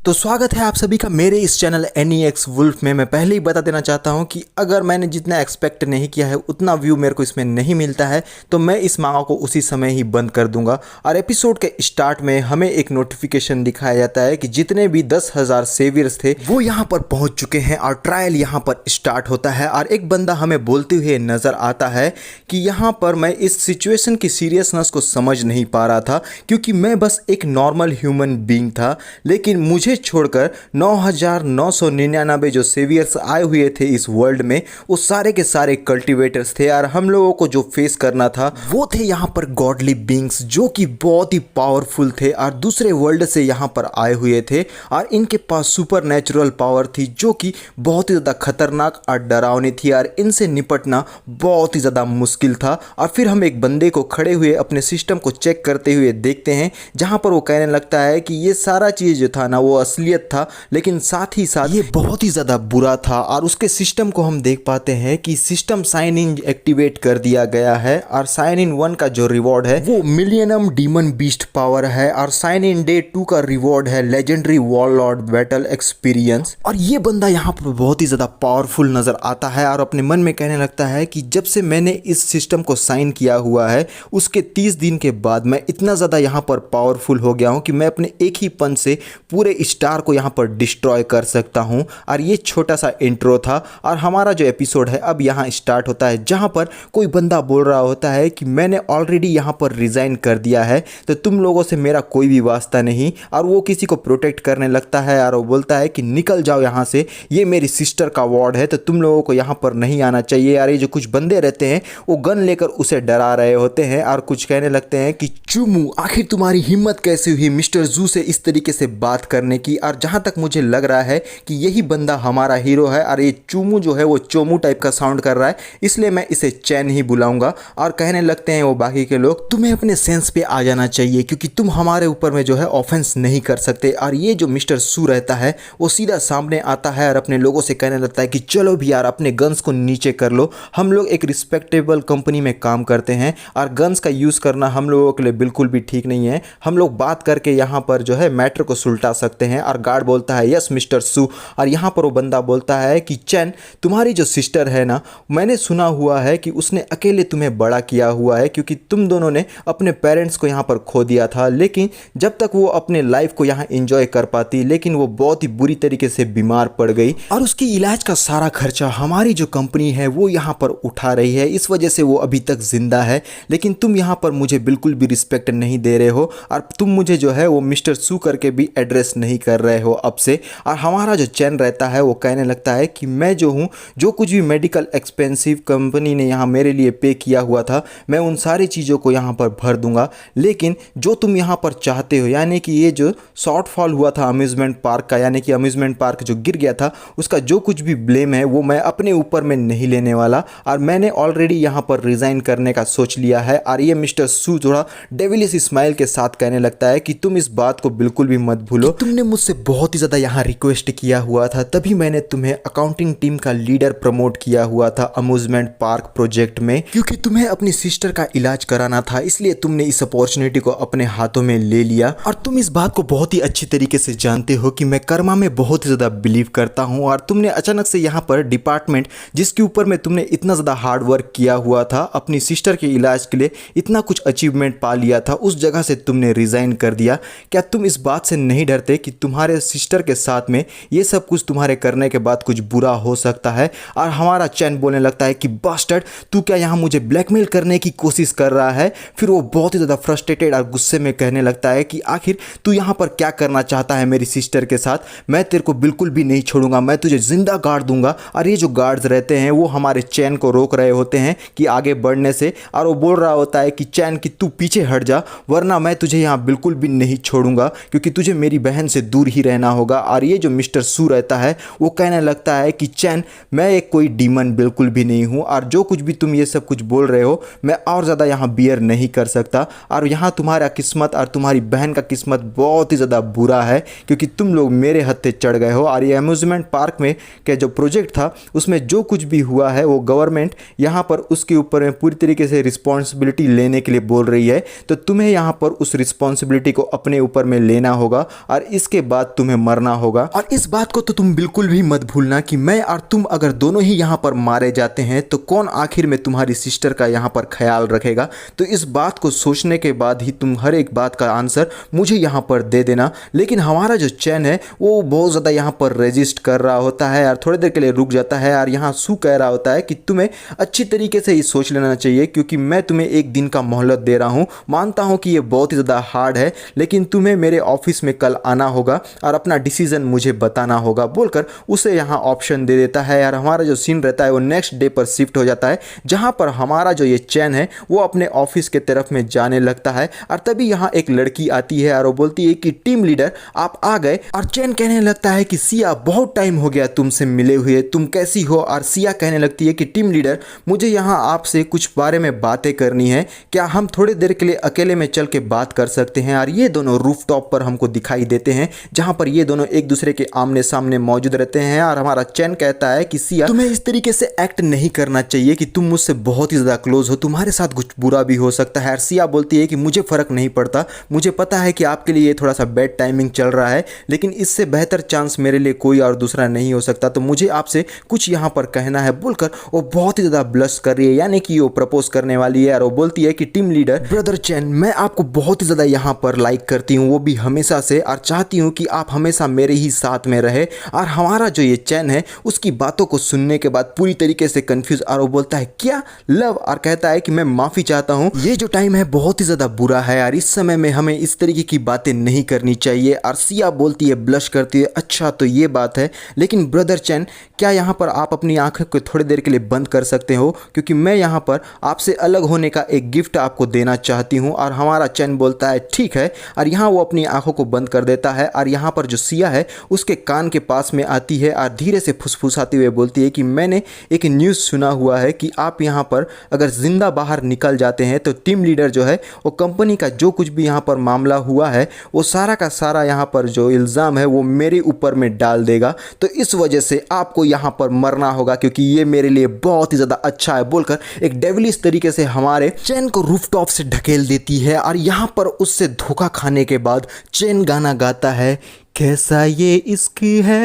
तो स्वागत है आप सभी का मेरे इस चैनल NEX वुल्फ में। मैं पहले ही बता देना चाहता हूं कि अगर मैंने जितना एक्सपेक्ट नहीं किया है उतना व्यू मेरे को इसमें नहीं मिलता है तो मैं इस मांगा को उसी समय ही बंद कर दूंगा। और एपिसोड के स्टार्ट में हमें एक नोटिफिकेशन दिखाया जाता है कि जितने भी 10,000 सेवियर्स थे वो यहाँ पर पहुँच चुके हैं और ट्रायल यहाँ पर स्टार्ट होता है। और एक बंदा हमें बोलते हुए नज़र आता है कि यहाँ पर मैं इस सिचुएशन की सीरियसनेस को समझ नहीं पा रहा था क्योंकि मैं बस एक नॉर्मल ह्यूमन बीइंग था, लेकिन मुझे छोड़कर 9,999 जो सेवियर्स आए हुए थे इस वर्ल्ड में वो सारे के सारे कल्टीवेटर्स थे। और हम लोगों को जो फेस करना था वो थे यहाँ पर गॉडली बीइंग्स जो कि बहुत ही पावरफुल थे और दूसरे वर्ल्ड से यहाँ पर आए हुए थे और इनके पास सुपर नेचुरल पावर थी जो कि बहुत ही ज़्यादा खतरनाक और डरावनी थी और इनसे निपटना बहुत ही ज़्यादा मुश्किल था। और फिर हम एक बंदे को खड़े हुए अपने सिस्टम को चेक करते हुए देखते हैं जहाँ पर वो कहने लगता है कि ये सारा चीज़ जो था ना वो असलियत था, लेकिन साथ ही साथ ये बहुत ही ज़्यादा बुरा था। और उसके सिस्टम को हम देख पाते हैं कि सिस्टम साइन इन एक्टिवेट कर दिया गया है और साइन इन 1 का जो रिवॉर्ड है वो मिलियनम डीमन बीस्ट पावर है और साइन इन डे 2 का रिवॉर्ड है लेजेंडरी वॉरलॉर्ड बैटल एक्सपीरियंस। और ये बंदा यहाँ पर बहुत ही ज़्यादा पावरफुल नज़र आता है और अपने मन में कहने लगता है कि जब से मैंने इस सिस्टम को साइन किया हुआ है उसके 30 दिन के बाद मैं इतना ज़्यादा यहाँ पर पावरफुल हो गया हूँ कि मैं अपने एक ही पंच से पूरे स्टार को यहाँ पर डिस्ट्रॉय कर सकता हूँ। और ये छोटा सा इंट्रो था और हमारा जो एपिसोड है अब यहाँ स्टार्ट होता है जहाँ पर कोई बंदा बोल रहा होता है कि मैंने ऑलरेडी यहाँ पर रिज़ाइन कर दिया है तो तुम लोगों से मेरा कोई भी वास्ता नहीं। और वो किसी को प्रोटेक्ट करने लगता है और वो बोलता है कि निकल जाओ यहाँ से, ये मेरी सिस्टर का वार्ड है तो तुम लोगों को यहाँ पर नहीं आना चाहिए। यार ये जो कुछ बंदे रहते हैं वो गन लेकर उसे डरा रहे होते हैं और कुछ कहने लगते हैं कि चुमू आखिर तुम्हारी हिम्मत कैसे हुई मिस्टर जू से इस तरीके से बात करने की। और जहाँ तक मुझे लग रहा है कि यही बंदा हमारा हीरो है और ये चुमू जो है वो चोमू टाइप का साउंड कर रहा है, इसलिए मैं इसे चैन ही बुलाऊंगा। और कहने लगते हैं वो बाकी के लोग तुम्हें अपने सेंस पे आ जाना चाहिए क्योंकि तुम हमारे ऊपर में जो है ऑफेंस नहीं कर सकते। और ये जो मिस्टर सू रहता है वो सीधा सामने आता है और अपने लोगों से कहने लगता है कि चलो भी यार अपने गन्स को नीचे कर लो, हम लोग एक रिस्पेक्टेबल कंपनी में काम करते हैं और गन्स का यूज़ करना हम लोगों के लिए बिल्कुल भी ठीक नहीं है। हम लोग बात करके यहाँ पर जो है मैटर को सुलटा सकते हैं। और गार्ड बोलता है यस मिस्टर सू। और यहाँ पर वो बंदा बोलता है कि चैन तुम्हारी जो सिस्टर है ना, मैंने सुना हुआ है कि उसने अकेले तुम्हें बड़ा किया हुआ है क्योंकि तुम दोनों ने अपने पेरेंट्स को यहाँ पर खो दिया था, लेकिन जब तक वो अपने लाइफ को यहाँ एंजॉय कर पाती लेकिन वो बहुत ही बुरी तरीके से बीमार पड़ गई और उसकी इलाज का सारा खर्चा हमारी जो कंपनी है वो यहाँ पर उठा रही है, इस वजह से वो अभी तक जिंदा है। लेकिन तुम यहाँ पर मुझे बिल्कुल भी रिस्पेक्ट नहीं दे रहे हो और तुम मुझे जो है वो मिस्टर सू करके भी एड्रेस नहीं कर रहे हो अब से। और हमारा जो चैन रहता है वो कहने लगता है कि मैं जो हूँ जो कुछ भी मेडिकल एक्सपेंसिव कंपनी ने यहाँ मेरे लिए पे किया हुआ था मैं उन सारी चीज़ों को यहाँ पर भर दूंगा, लेकिन जो तुम यहाँ पर चाहते हो यानी कि ये जो शॉर्टफॉल हुआ था अम्यूज़मेंट पार्क का, यानी कि अम्यूज़मेंट पार्क जो गिर गया था उसका जो कुछ भी ब्लेम है वो मैं अपने ऊपर में नहीं लेने वाला और मैंने ऑलरेडी यहाँ पर रिज़ाइन करने का सोच लिया है। और ये मिस्टर सू थोड़ा डेविलिश स्माइल के साथ कहने लगता है कि तुम इस बात को बिल्कुल भी मत भूलो, तुमने मुझसे बहुत ही ज़्यादा यहाँ रिक्वेस्ट किया हुआ था तभी मैंने तुम्हें अकाउंटिंग टीम का लीडर प्रमोट किया हुआ था अम्यूज़मेंट पार्क प्रोजेक्ट में, क्योंकि तुम्हें अपनी सिस्टर का इलाज कराना था इसलिए तुमने इस अपॉर्चुनिटी को अपने हाथों में ले लिया। और तुम इस बात को बहुत ही अच्छी तरीके से जानते हो कि मैं कर्मा में बहुत ही ज़्यादा बिलीव करता हूँ और तुमने अचानक से यहाँ पर डिपार्टमेंट जिसके ऊपर में तुमने इतना ज़्यादा हार्ड वर्क किया हुआ था अपनी सिस्टर के इलाज के लिए, इतना कुछ अचीवमेंट पा लिया था, उस जगह से तुमने रिज़ाइन कर दिया। क्या तुम इस बात से नहीं डरते कि तुम्हारे सिस्टर के साथ में ये सब कुछ तुम्हारे करने के बाद कुछ बुरा हो सकता है? और हमारा चैन बोलने लगता है कि बास्टर्ड तू क्या यहाँ मुझे ब्लैकमेल करने की कोशिश कर रहा है? फिर वो बहुत ही ज़्यादा फ्रस्ट्रेटेड और गुस्से में कहने लगता है कि आखिर तू यहाँ पर क्या करना चाहता है मेरी सिस्टर के साथ? मैं तेरे को बिल्कुल भी नहीं छोड़ूंगा, मैं तुझे जिंदा गाड़ दूंगा। और ये जो गार्ड्स रहते हैं वो हमारे चैन को रोक रहे होते हैं कि आगे बढ़ने से, और वो बोल रहा होता है कि चैन कि तू पीछे हट जा वरना मैं तुझे यहाँ बिल्कुल भी नहीं छोड़ूंगा क्योंकि तुझे मेरी बहन से दूर ही रहना होगा। और ये जो मिस्टर सू रहता है वो कहने लगता है कि चैन मैं एक कोई डीमन बिल्कुल भी नहीं हूँ और जो कुछ भी तुम ये सब कुछ बोल रहे हो मैं और ज़्यादा यहाँ बियर नहीं कर सकता। और यहाँ तुम्हारा किस्मत और तुम्हारी बहन का किस्मत बहुत ही ज़्यादा बुरा है क्योंकि तुम लोग मेरे हत्थे चढ़ गए हो। और ये अम्यूज़मेंट पार्क में का जो प्रोजेक्ट था उसमें जो कुछ भी हुआ है वो गवर्नमेंट यहाँ पर उसके ऊपर में पूरी तरीके से रिस्पॉन्सिबिलिटी लेने के लिए बोल रही है, तो तुम्हें यहाँ पर उस रिस्पॉन्सिबिलिटी को अपने ऊपर में लेना होगा। और इसके उसके बाद तुम्हें मरना होगा। और इस बात को तो तुम बिल्कुल भी मत भूलना कि मैं और तुम अगर दोनों ही यहाँ पर मारे जाते हैं तो कौन आखिर में तुम्हारी सिस्टर का यहाँ पर ख्याल रखेगा। तो इस बात को सोचने के बाद ही तुम हर एक बात का आंसर मुझे यहाँ पर दे देना। लेकिन हमारा जो चैन है वो बहुत ज़्यादा यहाँ पर रेजिस्ट कर रहा होता है और थोड़ी देर के लिए रुक जाता है और यहाँ सू कह रहा होता है कि तुम्हें अच्छी तरीके से ही सोच लेना चाहिए, क्योंकि मैं तुम्हें एक दिन का मोहलत दे रहा हूँ। मानता हूँ कि ये बहुत ही ज़्यादा हार्ड है, लेकिन तुम्हें मेरे ऑफिस में कल आना होगा और अपना डिसीजन मुझे बताना होगा बोलकर उसे यहाँ ऑप्शन दे देता है। और हमारा जो सीन रहता है वो नेक्स्ट डे पर शिफ्ट हो जाता है, जहाँ पर हमारा जो ये चैन है वो अपने ऑफिस के तरफ में जाने लगता है। और तभी यहाँ एक लड़की आती है और वो बोलती है कि टीम लीडर आप आ गए। और चैन कहने लगता है कि सिया बहुत टाइम हो गया तुमसे मिले हुए, तुम कैसी हो। और सिया कहने लगती है कि टीम लीडर मुझे यहाँ आपसे कुछ बारे में बातें करनी है, क्या हम थोड़ी देर के लिए अकेले में चल के बात कर सकते हैं। और ये दोनों रूफटॉप पर हमको दिखाई देते हैं, जहाँ पर ये दोनों एक दूसरे के आमने सामने मौजूद रहते हैं। और हमारा चैन कहता है कि सिया तुम्हें इस तरीके से एक्ट नहीं करना चाहिए कि तुम मुझसे बहुत ही ज़्यादा क्लोज हो, तुम्हारे साथ कुछ बुरा भी हो सकता है। और सिया बोलती है कि मुझे फ़र्क नहीं पड़ता, मुझे पता है कि आपके लिए थोड़ा सा बैड टाइमिंग चल रहा है, लेकिन इससे बेहतर चांस मेरे लिए कोई और दूसरा नहीं हो सकता, तो मुझे आपसे कुछ यहाँ पर कहना है बोलकर वो बहुत ही ज़्यादा ब्लश कर रही है, यानी कि वो प्रपोज करने वाली है। और वो बोलती है कि टीम लीडर ब्रदर चैन मैं आपको बहुत ही ज़्यादा यहाँ पर लाइक करती हूँ, वो भी हमेशा से, और चाहती हूँ कि आप हमेशा मेरे ही साथ में रहे। और हमारा जो ये चैन है उसकी बातों को सुनने के बाद पूरी तरीके से कंफ्यूज, और वो बोलता है क्या लव, और कहता है कि मैं माफ़ी चाहता हूँ, ये जो टाइम है बहुत ही ज़्यादा बुरा है और इस समय में हमें इस तरीके की बातें नहीं करनी चाहिए। और सिया बोलती है ब्लश करती है, अच्छा तो ये बात है, लेकिन ब्रदर चैन क्या यहाँ पर आप अपनी आंखें को थोड़ी देर के लिए बंद कर सकते हो, क्योंकि मैं यहाँ पर आपसे अलग होने का एक गिफ्ट आपको देना चाहती हूँ। और हमारा चैन बोलता है ठीक है, और यहाँ वो अपनी आंखों को बंद कर देता है। और यहाँ पर जो सिया है उसके कान के पास में आती है और धीरे से फुसफुसाते हुए बोलती है कि मैंने एक न्यूज़ सुना हुआ है कि आप यहाँ पर अगर जिंदा बाहर निकल जाते हैं तो टीम लीडर जो है वो कंपनी का जो कुछ भी यहाँ पर मामला हुआ है वो सारा का सारा यहाँ पर जो इल्ज़ाम है वो मेरे ऊपर में डाल देगा, तो इस वजह से आपको यहाँ पर मरना होगा क्योंकि ये मेरे लिए बहुत ही ज़्यादा अच्छा है बोलकर एक डेविलिश तरीके से हमारे चैन को रूफटॉप से ढकेल देती है। और यहाँ पर उससे धोखा खाने के बाद चैन गाना गाता है, कैसा ये इश्क है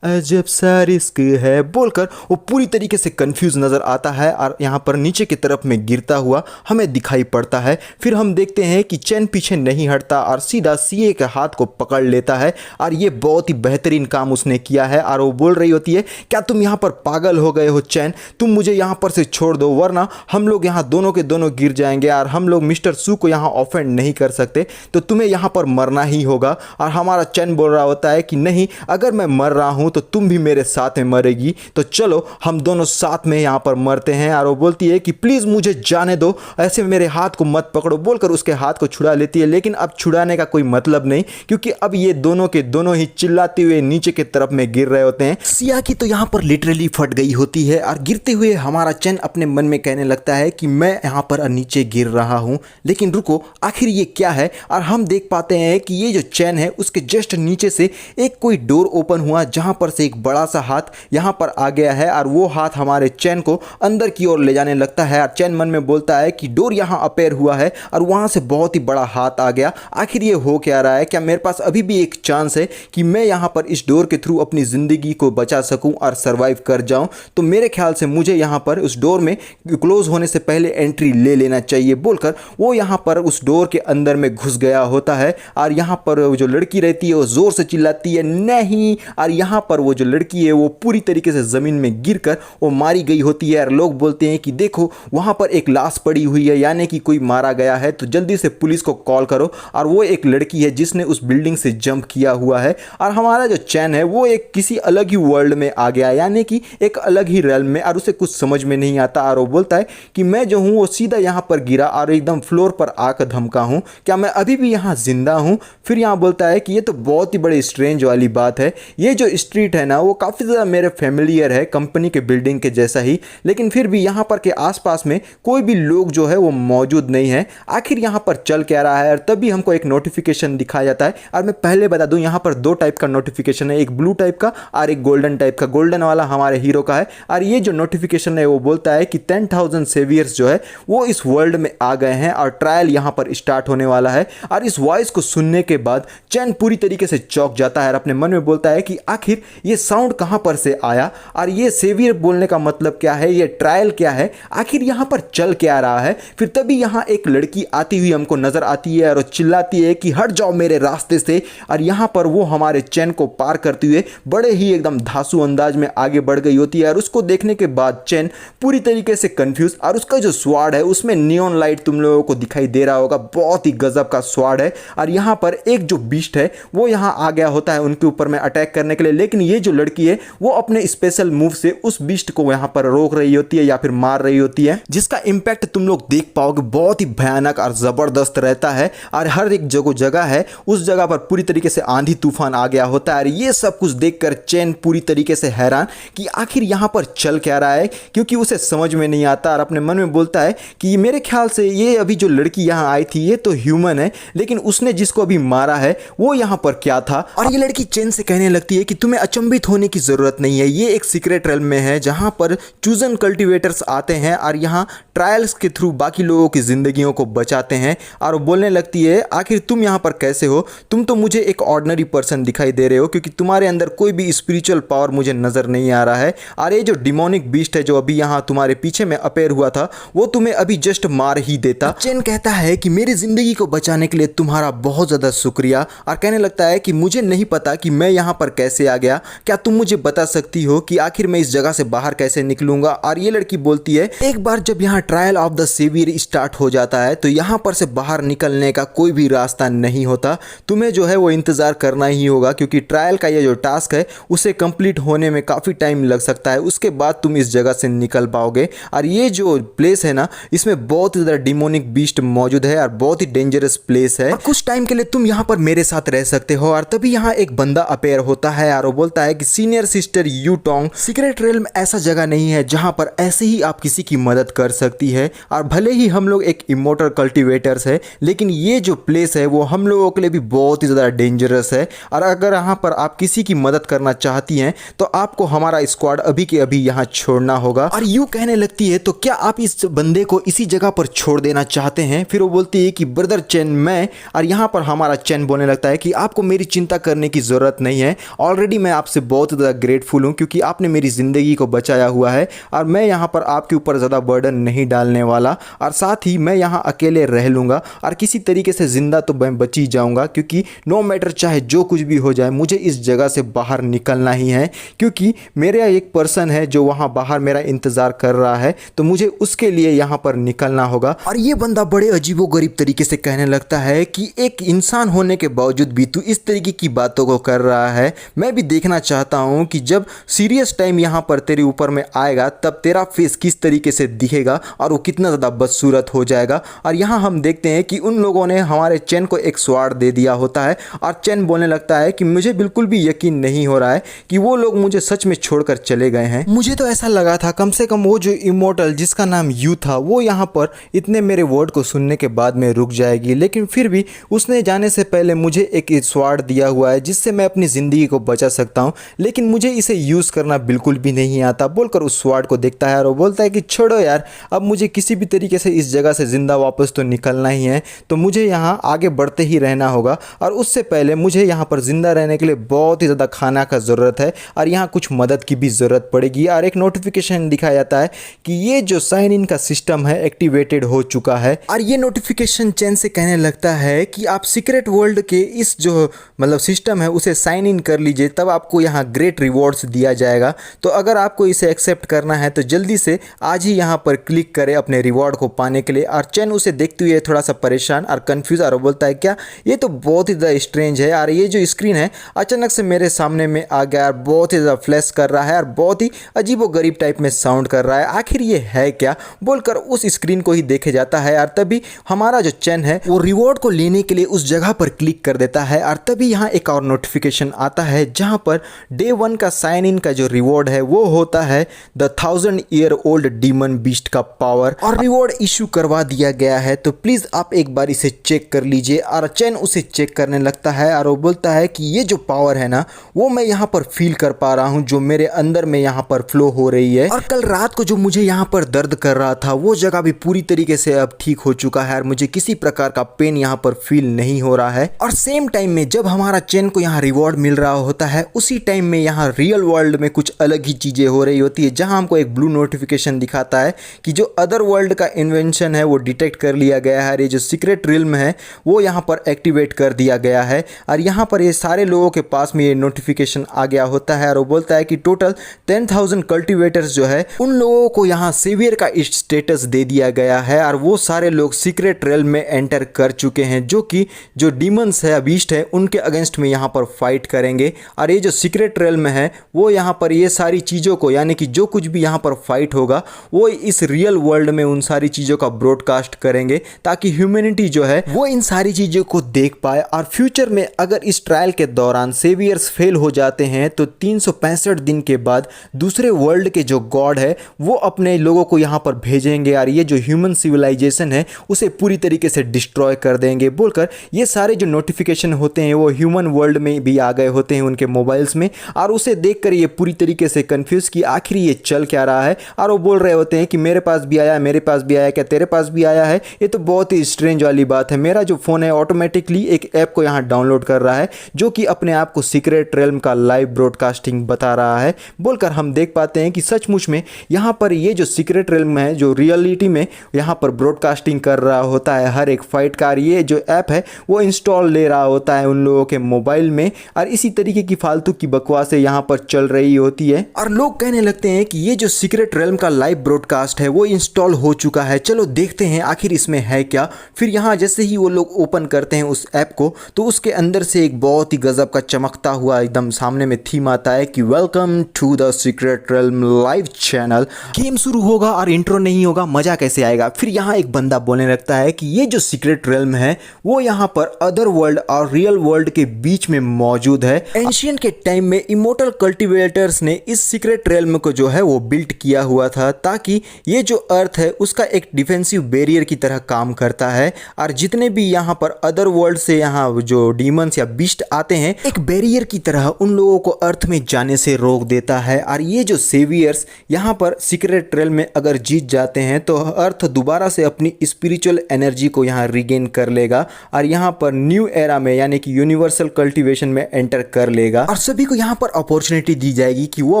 अजब सा रिस्क है बोलकर वो पूरी तरीके से कंफ्यूज नज़र आता है और यहाँ पर नीचे की तरफ में गिरता हुआ हमें दिखाई पड़ता है। फिर हम देखते हैं कि चैन पीछे नहीं हटता और सीधा सीए के हाथ को पकड़ लेता है और ये बहुत ही बेहतरीन काम उसने किया है। और वो बोल रही होती है, क्या तुम यहाँ पर पागल हो गए हो चैन, तुम मुझे यहाँ पर से छोड़ दो वरना हम लोग यहाँ दोनों के दोनों गिर जाएंगे और हम लोग मिस्टर सू को यहाँ ऑफेंड नहीं कर सकते, तो तुम्हें यहाँ पर मरना ही होगा। और हमारा चैन बोल रहा होता है कि नहीं, अगर मैं मर रहा हूँ तो तुम भी मेरे साथ में मरेगी, तो चलो हम दोनों साथ में यहाँ पर मरते हैं। और वो बोलती है कि प्लीज़ मुझे जाने दो, ऐसे मेरे हाथ को मत पकड़ो बोलकर उसके हाथ को छुड़ा लेती है। लेकिन अब छुड़ाने का कोई मतलब नहीं, क्योंकि अब ये दोनों के दोनों ही चिल्लाते हुए नीचे की तरफ में गिर रहे होते हैं। सिया की तो यहाँ पर लिटरली फट गई होती है और गिरते हुए हमारा चैन अपने मन में कहने लगता है कि मैं यहाँ पर नीचे गिर रहा हूँ, लेकिन रुको आखिर ये क्या है। और हम देख पाते हैं कि ये जो चैन है उसके जस्ट नीचे से एक कोई डोर ओपन हुआ, जहाँ पर से एक बड़ा सा हाथ यहाँ पर आ गया है और वो हाथ हमारे चैन को अंदर की ओर ले जाने लगता है। और चैन मन में बोलता है कि डोर यहाँ अपेयर हुआ है और वहाँ से बहुत ही बड़ा हाथ आ गया, आखिर ये हो क्या रहा है, क्या मेरे पास अभी भी एक चांस है कि मैं यहाँ पर इस डोर के थ्रू अपनी ज़िंदगी को बचा सकूँ और सर्वाइव कर जाऊँ। तो मेरे ख्याल से मुझे यहाँ पर उस डोर में क्लोज होने से पहले एंट्री ले लेना चाहिए बोलकर वो यहाँ पर उस डोर के अंदर में घुस गया होता है। और यहाँ पर जो लड़की रहती है वो ज़ोर से चिल्लाती है नहीं, और यहाँ पर वो जो लड़की है वो पूरी तरीके से ज़मीन में गिरकर वो मारी गई होती है। और लोग बोलते हैं कि देखो वहाँ पर एक लाश पड़ी हुई है, यानी कि कोई मारा गया है, तो जल्दी से पुलिस को कॉल करो। और वो एक लड़की है जिसने उस बिल्डिंग से जंप किया हुआ है। और हमारा जो चैन है वो एक किसी अलग ही वर्ल्ड में आ गया, यानी कि एक अलग ही रेल्म में, और उसे कुछ समझ में नहीं आता। और वो बोलता है कि मैं जो हूँ वो सीधा यहाँ पर गिरा और एकदम फ्लोर पर आकर धमका हूँ, क्या मैं अभी भी यहाँ जिंदा हूँ। फिर यहाँ बोलता है कि ये तो बहुत ही बड़ी स्ट्रेंज वाली बात है, ये जो स्ट्रीट है ना वो काफ़ी ज़्यादा मेरे फेमिलियर है, कंपनी के बिल्डिंग के जैसा ही, लेकिन फिर भी यहाँ पर के आसपास में कोई भी लोग जो है वो मौजूद नहीं है। आखिर यहाँ पर चल क्या रहा है, और तभी हमको एक नोटिफिकेशन दिखाया जाता है। और मैं पहले बता दूं यहाँ पर दो टाइप का नोटिफिकेशन है, एक ब्लू टाइप का और एक गोल्डन टाइप का। गोल्डन वाला हमारे हीरो का है, और ये जो नोटिफिकेशन है वो बोलता है कि 10,000 सेवियर्स जो है वो इस वर्ल्ड में आ गए हैं और ट्रायल यहाँ पर स्टार्ट होने वाला है। और इस वॉइस को सुनने के बाद चैन पूरी तरीके से चौंक जाता है और अपने मन में बोलता है कि आखिर ये साउंड कहाँ पर से आया, और ये सेवियर बोलने का मतलब क्या है, ये ट्रायल क्या है, आखिर यहाँ पर चल क्या रहा है। फिर तभी यहाँ एक लड़की आती हुई हमको नजर आती है और चिल्लाती है कि हट जाओ मेरे रास्ते से, और यहाँ पर वो हमारे चैन को पार करते हुए बड़े ही एकदम धांसू अंदाज में आगे बढ़ गई होती है। और उसको देखने के बाद चैन पूरी तरीके से कंफ्यूज, और उसका जो स्वाड है उसमें नियॉन लाइट तुम लोगों को दिखाई दे रहा होगा, बहुत ही गजब का स्वाड है। और यहाँ पर एक जो बीस्ट है वो यहाँ आ गया होता है उनके ऊपर में अटैक करने के लिए, लेकिन ये जो लड़की है वो अपने स्पेशल मूव से उस बीस्ट को यहाँ पर रोक रही होती है या फिर मार रही होती है, जिसका इंपैक्ट तुम लोग देख पाओगे बहुत ही भयानक और जबरदस्त रहता है। और हर एक जगह है उस जगह पर पूरी तरीके से आंधी तूफान आ गया होता है। और ये सब कुछ देखकर चैन पूरी तरीके से हैरान कि आखिर यहाँ पर चल क्या रहा है, क्योंकि उसे समझ में नहीं आता। और अपने मन में बोलता है कि मेरे ख्याल से ये अभी जो लड़की यहाँ आई थी ये तो ह्यूमन है, लेकिन उसने जिसको अभी मारा है वो यहाँ पर क्या था। और ये लड़की चैन से कहने लगती है कि तुम्हें अचंभित होने की जरूरत नहीं है, ये एक सीक्रेट रेल्म में है जहां पर चूजन कल्टीवेटर्स आते हैं और यहाँ ट्रायल्स के थ्रू बाकी लोगों की जिंदगियों को बचाते हैं। और वो बोलने लगती है आखिर तुम यहाँ पर कैसे हो, तुम तो मुझे एक ऑर्डिनरी पर्सन दिखाई दे रहे हो, क्योंकि तुम्हारे अंदर कोई भी स्पिरिचुअल पावर मुझे नजर नहीं आ रहा है। और ये जो डिमोनिक बीस्ट है जो अभी यहाँ तुम्हारे पीछे में अपेयर हुआ था वो तुम्हें अभी जस्ट मार ही देता। चैन कहता है कि मेरी जिंदगी को बचाने के लिए तुम्हारा बहुत ज्यादा शुक्रिया, और कहने लगता है कि मुझे नहीं पता कि मैं यहाँ पर कैसे आ गया, क्या तुम मुझे बता सकती हो कि आखिर मैं इस जगह से बाहर कैसे निकलूंगा। और ये लड़की बोलती है एक बार जब यहाँ trial of the savior start हो जाता है तो यहाँ पर से बाहर निकलने का कोई भी रास्ता नहीं होता, तुम्हें जो है वो इंतजार करना ही होगा, क्योंकि ट्रायल का ये जो टास्क है उसे कंप्लीट होने में काफ़ी टाइम लग सकता है, उसके बाद तुम इस जगह से निकल पाओगे। और ये जो प्लेस है ना इसमें बहुत ज़्यादा डिमोनिक बीस्ट मौजूद है और बहुत ही डेंजरस प्लेस है, और कुछ टाइम के लिए तुम यहाँ पर मेरे साथ रह सकते हो। और तभी यहाँ एक बंदा अपेयर होता है और वो बोलता है कि senior sister Yu Tong, secret realm ऐसा जगह नहीं है जहाँ पर ऐसे ही आप किसी की मदद कर सकती है, और भले ही हम लोग एक इमोर्टल कल्टीवेटर्स है लेकिन ये जो प्लेस है वो हम लोगों के लिए भी बहुत ही ज़्यादा डेंजरस है, और अगर यहाँ पर आप किसी की मदद करना चाहती हैं तो आपको हमारा स्क्वाड अभी के अभी यहाँ छोड़ना होगा। और यू कहने लगती है तो क्या आप इस बंदे को इसी जगह पर छोड़ देना चाहते हैं। फिर वो बोलती है कि ब्रदर चैन मैं, और यहाँ पर हमारा चैन बोलने लगता है कि आपको मेरी चिंता करने की ज़रूरत नहीं है, ऑलरेडी मैं आपसे बहुत ज़्यादा ग्रेटफुल हूँ क्योंकि आपने मेरी ज़िंदगी को बचाया हुआ है, और मैं यहाँ पर आपके ऊपर ज़्यादा बर्डन नहीं डालने वाला, और साथ ही मैं यहाँ अकेले रह लूँगा और किसी तरीके से ज़िंदा तो मैं बच ही जाऊँगा, क्योंकि नो मैटर चाहे जो कुछ भी हो जाए मुझे इस जगह से बाहर निकलना ही है, क्योंकि मेरा एक पर्सन है जो वहाँ बाहर मेरा इंतज़ार कर रहा है, तो मुझे उसके लिए यहाँ पर निकलना होगा। और ये बंदा बड़े अजीबोगरीब तरीके से कहने लगता है कि एक इंसान होने के बावजूद भी तू इस तरीके की बातों को कर रहा है, मैं भी देखना चाहता हूँ कि जब सीरियस टाइम यहाँ पर तेरे ऊपर में आएगा तब तेरा फेस किस तरीके से दिखेगा और वो कितना ज़्यादा बदसूरत हो जाएगा। और यहाँ हम देखते हैं कि उन लोगों ने हमारे चैन को एक स्वाड दे दिया होता है, और चैन बोलने लगता है कि मुझे बिल्कुल भी यकीन नहीं हो रहा है कि वो लोग मुझे सच में छोड़कर चले गए हैं। मुझे तो ऐसा लगा था कम से कम वो जो इमोर्टल जिसका नाम यू था वो यहाँ पर इतने मेरे वर्ड को सुनने के बाद में रुक जाएगी, लेकिन फिर भी उसने जाने से पहले मुझे एक स्वाड दिया हुआ है जिससे मैं अपनी ज़िंदगी को बचा सकता हूँ, लेकिन मुझे इसे यूज़ करना बिल्कुल भी नहीं आता बोलकर उस स्वाड को देखता है और वो बोलता है कि छोड़ो यार, अब मुझे किसी भी तरीके से इस जगह से ज़िंदा वापस तो निकलना ही है, तो मुझे यहाँ आगे बढ़ते ही रहना होगा, और उससे पहले मुझे यहाँ पर ज़िंदा रहने के लिए बहुत ही ज़्यादा खाना का ज़रूरत है और यहाँ कुछ मदद की भी ज़रूरत पड़ेगी। और एक नोटिफिकेशन दिखाया जाता है कि ये जो साइन इन का सिस्टम है एक्टिवेटेड हो चुका है, और ये नोटिफिकेशन चैन से कहने लगता है कि आप सीक्रेट वर्ल्ड के इस जो मतलब सिस्टम है उसे साइन इन कर लीजिए, तब आपको यहाँ ग्रेट रिवॉर्ड्स दिया जाएगा। तो अगर आपको इसे एक्सेप्ट करना है तो जल्दी से आज ही यहाँ पर क्लिक करें अपने रिवॉर्ड को पाने के लिए। और चैन उसे देखते हुए थोड़ा सा परेशान और कंफ्यूज और बोलता है क्या, ये तो बहुत ही ज़्यादा स्ट्रेंज है, और ये जो स्क्रीन है अचानक से मेरे सामने में आ गया और बहुत ही ज़्यादा फ्लैश कर रहा है और बहुत ही अजीबोगरीब टाइप में साउंड कर रहा है, आखिर ये है क्या बोलकर उस स्क्रीन को ही देखे जाता है। और तभी हमारा जो चैन है वो रिवॉर्ड को लेने के लिए उस जगह पर क्लिक कर देता है, और तभी यहाँ एक और नोटिफिकेशन आता है जहाँ पर डे 1 का साइन इन का जो रिवॉर्ड है वो होता है द 1000-year-old डीमन बीस्ट का पावर, और रिवॉर्ड इशू करवा दिया गया है। तो प्लीज आप एक बार इसे चेक कर लीजिए। और चैन उसे चेक करने लगता है और वो बोलता है कि ये जो पावर है ना वो मैं यहाँ पर फील कर पा रहा हूँ, जो मेरे अंदर में यहाँ पर फ्लो हो रही है। और कल रात को जो मुझे यहाँ पर दर्द कर रहा था वो जगह भी पूरी तरीके से अब ठीक हो चुका है और मुझे किसी प्रकार का पेन यहाँ पर फील नहीं हो रहा है। और सेम टाइम में जब हमारा चैन को यहाँ रिवॉर्ड मिल रहा होता है उसी टाइम में यहाँ रियल वर्ल्ड में कुछ अलग ही चीजें हो रही होती है, जहां हमको एक ब्लू नोटिफिकेशन दिखाता है कि जो अदर वर्ल्ड का इन्वेंशन है वो डिटेक्ट कर लिया गया है। ये जो सीक्रेट रिल्म है वो यहाँ पर एक्टिवेट कर दिया गया है और यहाँ पर ये सारे लोगों के पास में ये नोटिफिकेशन आ गया होता है और वो बोलता है कि टोटल 10,000 कल्टिवेटर्स जो है उन लोगों को यहाँ सेवियर का स्टेटस दे दिया गया है और वो सारे लोग सीक्रेट रिल्म में एंटर कर चुके हैं, जो कि जो डीमंस है, बीस्ट है, उनके अगेंस्ट में यहाँ पर फाइट करेंगे। और ये जो सीक्रेट रिल्म है वो यहाँ पर ये सारी चीज़ों को, यानी कि जो कुछ भी यहाँ पर फाइट होगा वो इस रियल वर्ल्ड में उन सारी चीज़ों का ब्रॉडकास्ट करेंगे ताकि ह्यूमैनिटी जो है वो इन सारी चीज़ों को देख पाए। और फ्यूचर में अगर इस ट्रायल के दौरान सेवियर्स फेल हो जाते हैं तो 365 दिन के बाद दूसरे वर्ल्ड के जो गॉड है वो अपने लोगों को यहाँ पर भेजेंगे और ये जो ह्यूमन सिविलाइजेशन है उसे पूरी तरीके से डिस्ट्रॉय कर देंगे बोलकर ये सारे जो नोटिफिकेशन होते हैं वो ह्यूमन वर्ल्ड में भी आ गए होते हैं उनके मोबाइल्स में। और उसे देखकर ये पूरी तरीके से कंफ्यूज कि आखिर ये चल क्या रहा है। और वो बोल रहे होते हैं कि मेरे पास भी आया, मेरे पास भी आया, क्या तेरे पास भी आया है? ये तो बहुत ही स्ट्रेंज वाली बात है। मेरा जो फ़ोन है ऑटोमेटिकली एक ऐप को यहाँ डाउनलोड कर रहा है जो कि अपने आप को सीक्रेट रिल्म का लाइव ब्रॉडकास्टिंग बता रहा है बोलकर हम देख पाते हैं कि सचमुच में यहाँ पर ये जो सीक्रेट रिल्म है जो रियलिटी में यहाँ पर ब्रॉडकास्टिंग कर रहा होता है हर एक फाइट का। ये जो ऐप है वो इंस्टॉल ले रहा होता है उन लोगों के मोबाइल में और इसी तरीके की फालतू की बकवासें यहाँ पर चल रही होती है और लोग कहने लगते हैं कि ये जो सीक्रेट रिल्म का लाइव ब्रॉडकास्ट है वो इंस्टॉल हो चुका है, चलो देखते हैं आखिर इसमें है क्या। फिर यहाँ जैसे ही वो लोग ओपन करते हैं उस ऐप को तो उसके अंदर से एक बहुत ही गजब का चमकता हुआ एकदम सामने में थीम आता है कि welcome to the secret realm live channel. Game शुरू होगा और इंट्रो नहीं होगा, मजा कैसे आएगा। फिर यहाँ एक बंदा बोलने लगता है कि ये जो सीक्रेट रिल्म है वो यहाँ पर अदर वर्ल्ड और रियल वर्ल्ड के बीच में मौजूद है। एंशिएंट के टाइम में इमोर्टल कल्टिवेटर्स ने इस सीक्रेट रिल्म को जो है वो बिल्ड किया हुआ था ताकि ये जो अर्थ है उसका एक डिफेंसिव बैरियर की तरह काम करता है और जितने भी यहाँ पर अदर वर्ल्ड से यहाँ जो डीमंस या बीस्ट आते हैं एक बैरियर की तरह उन लोगों को अर्थ में जाने से रोक देता है। और ये जो सेवियर्स यहाँ पर सीक्रेट रिल्म में अगर जीत जाते हैं तो अर्थ दोबारा से अपनी स्पिरिचुअल एनर्जी को यहाँ रिगेन कर लेगा और यहाँ पर न्यू एरा में यानी कि यूनिवर्सल कल्टीवेशन में एंटर कर लेगा और सभी को यहाँ पर अपॉर्चुनिटी दी जाएगी कि वो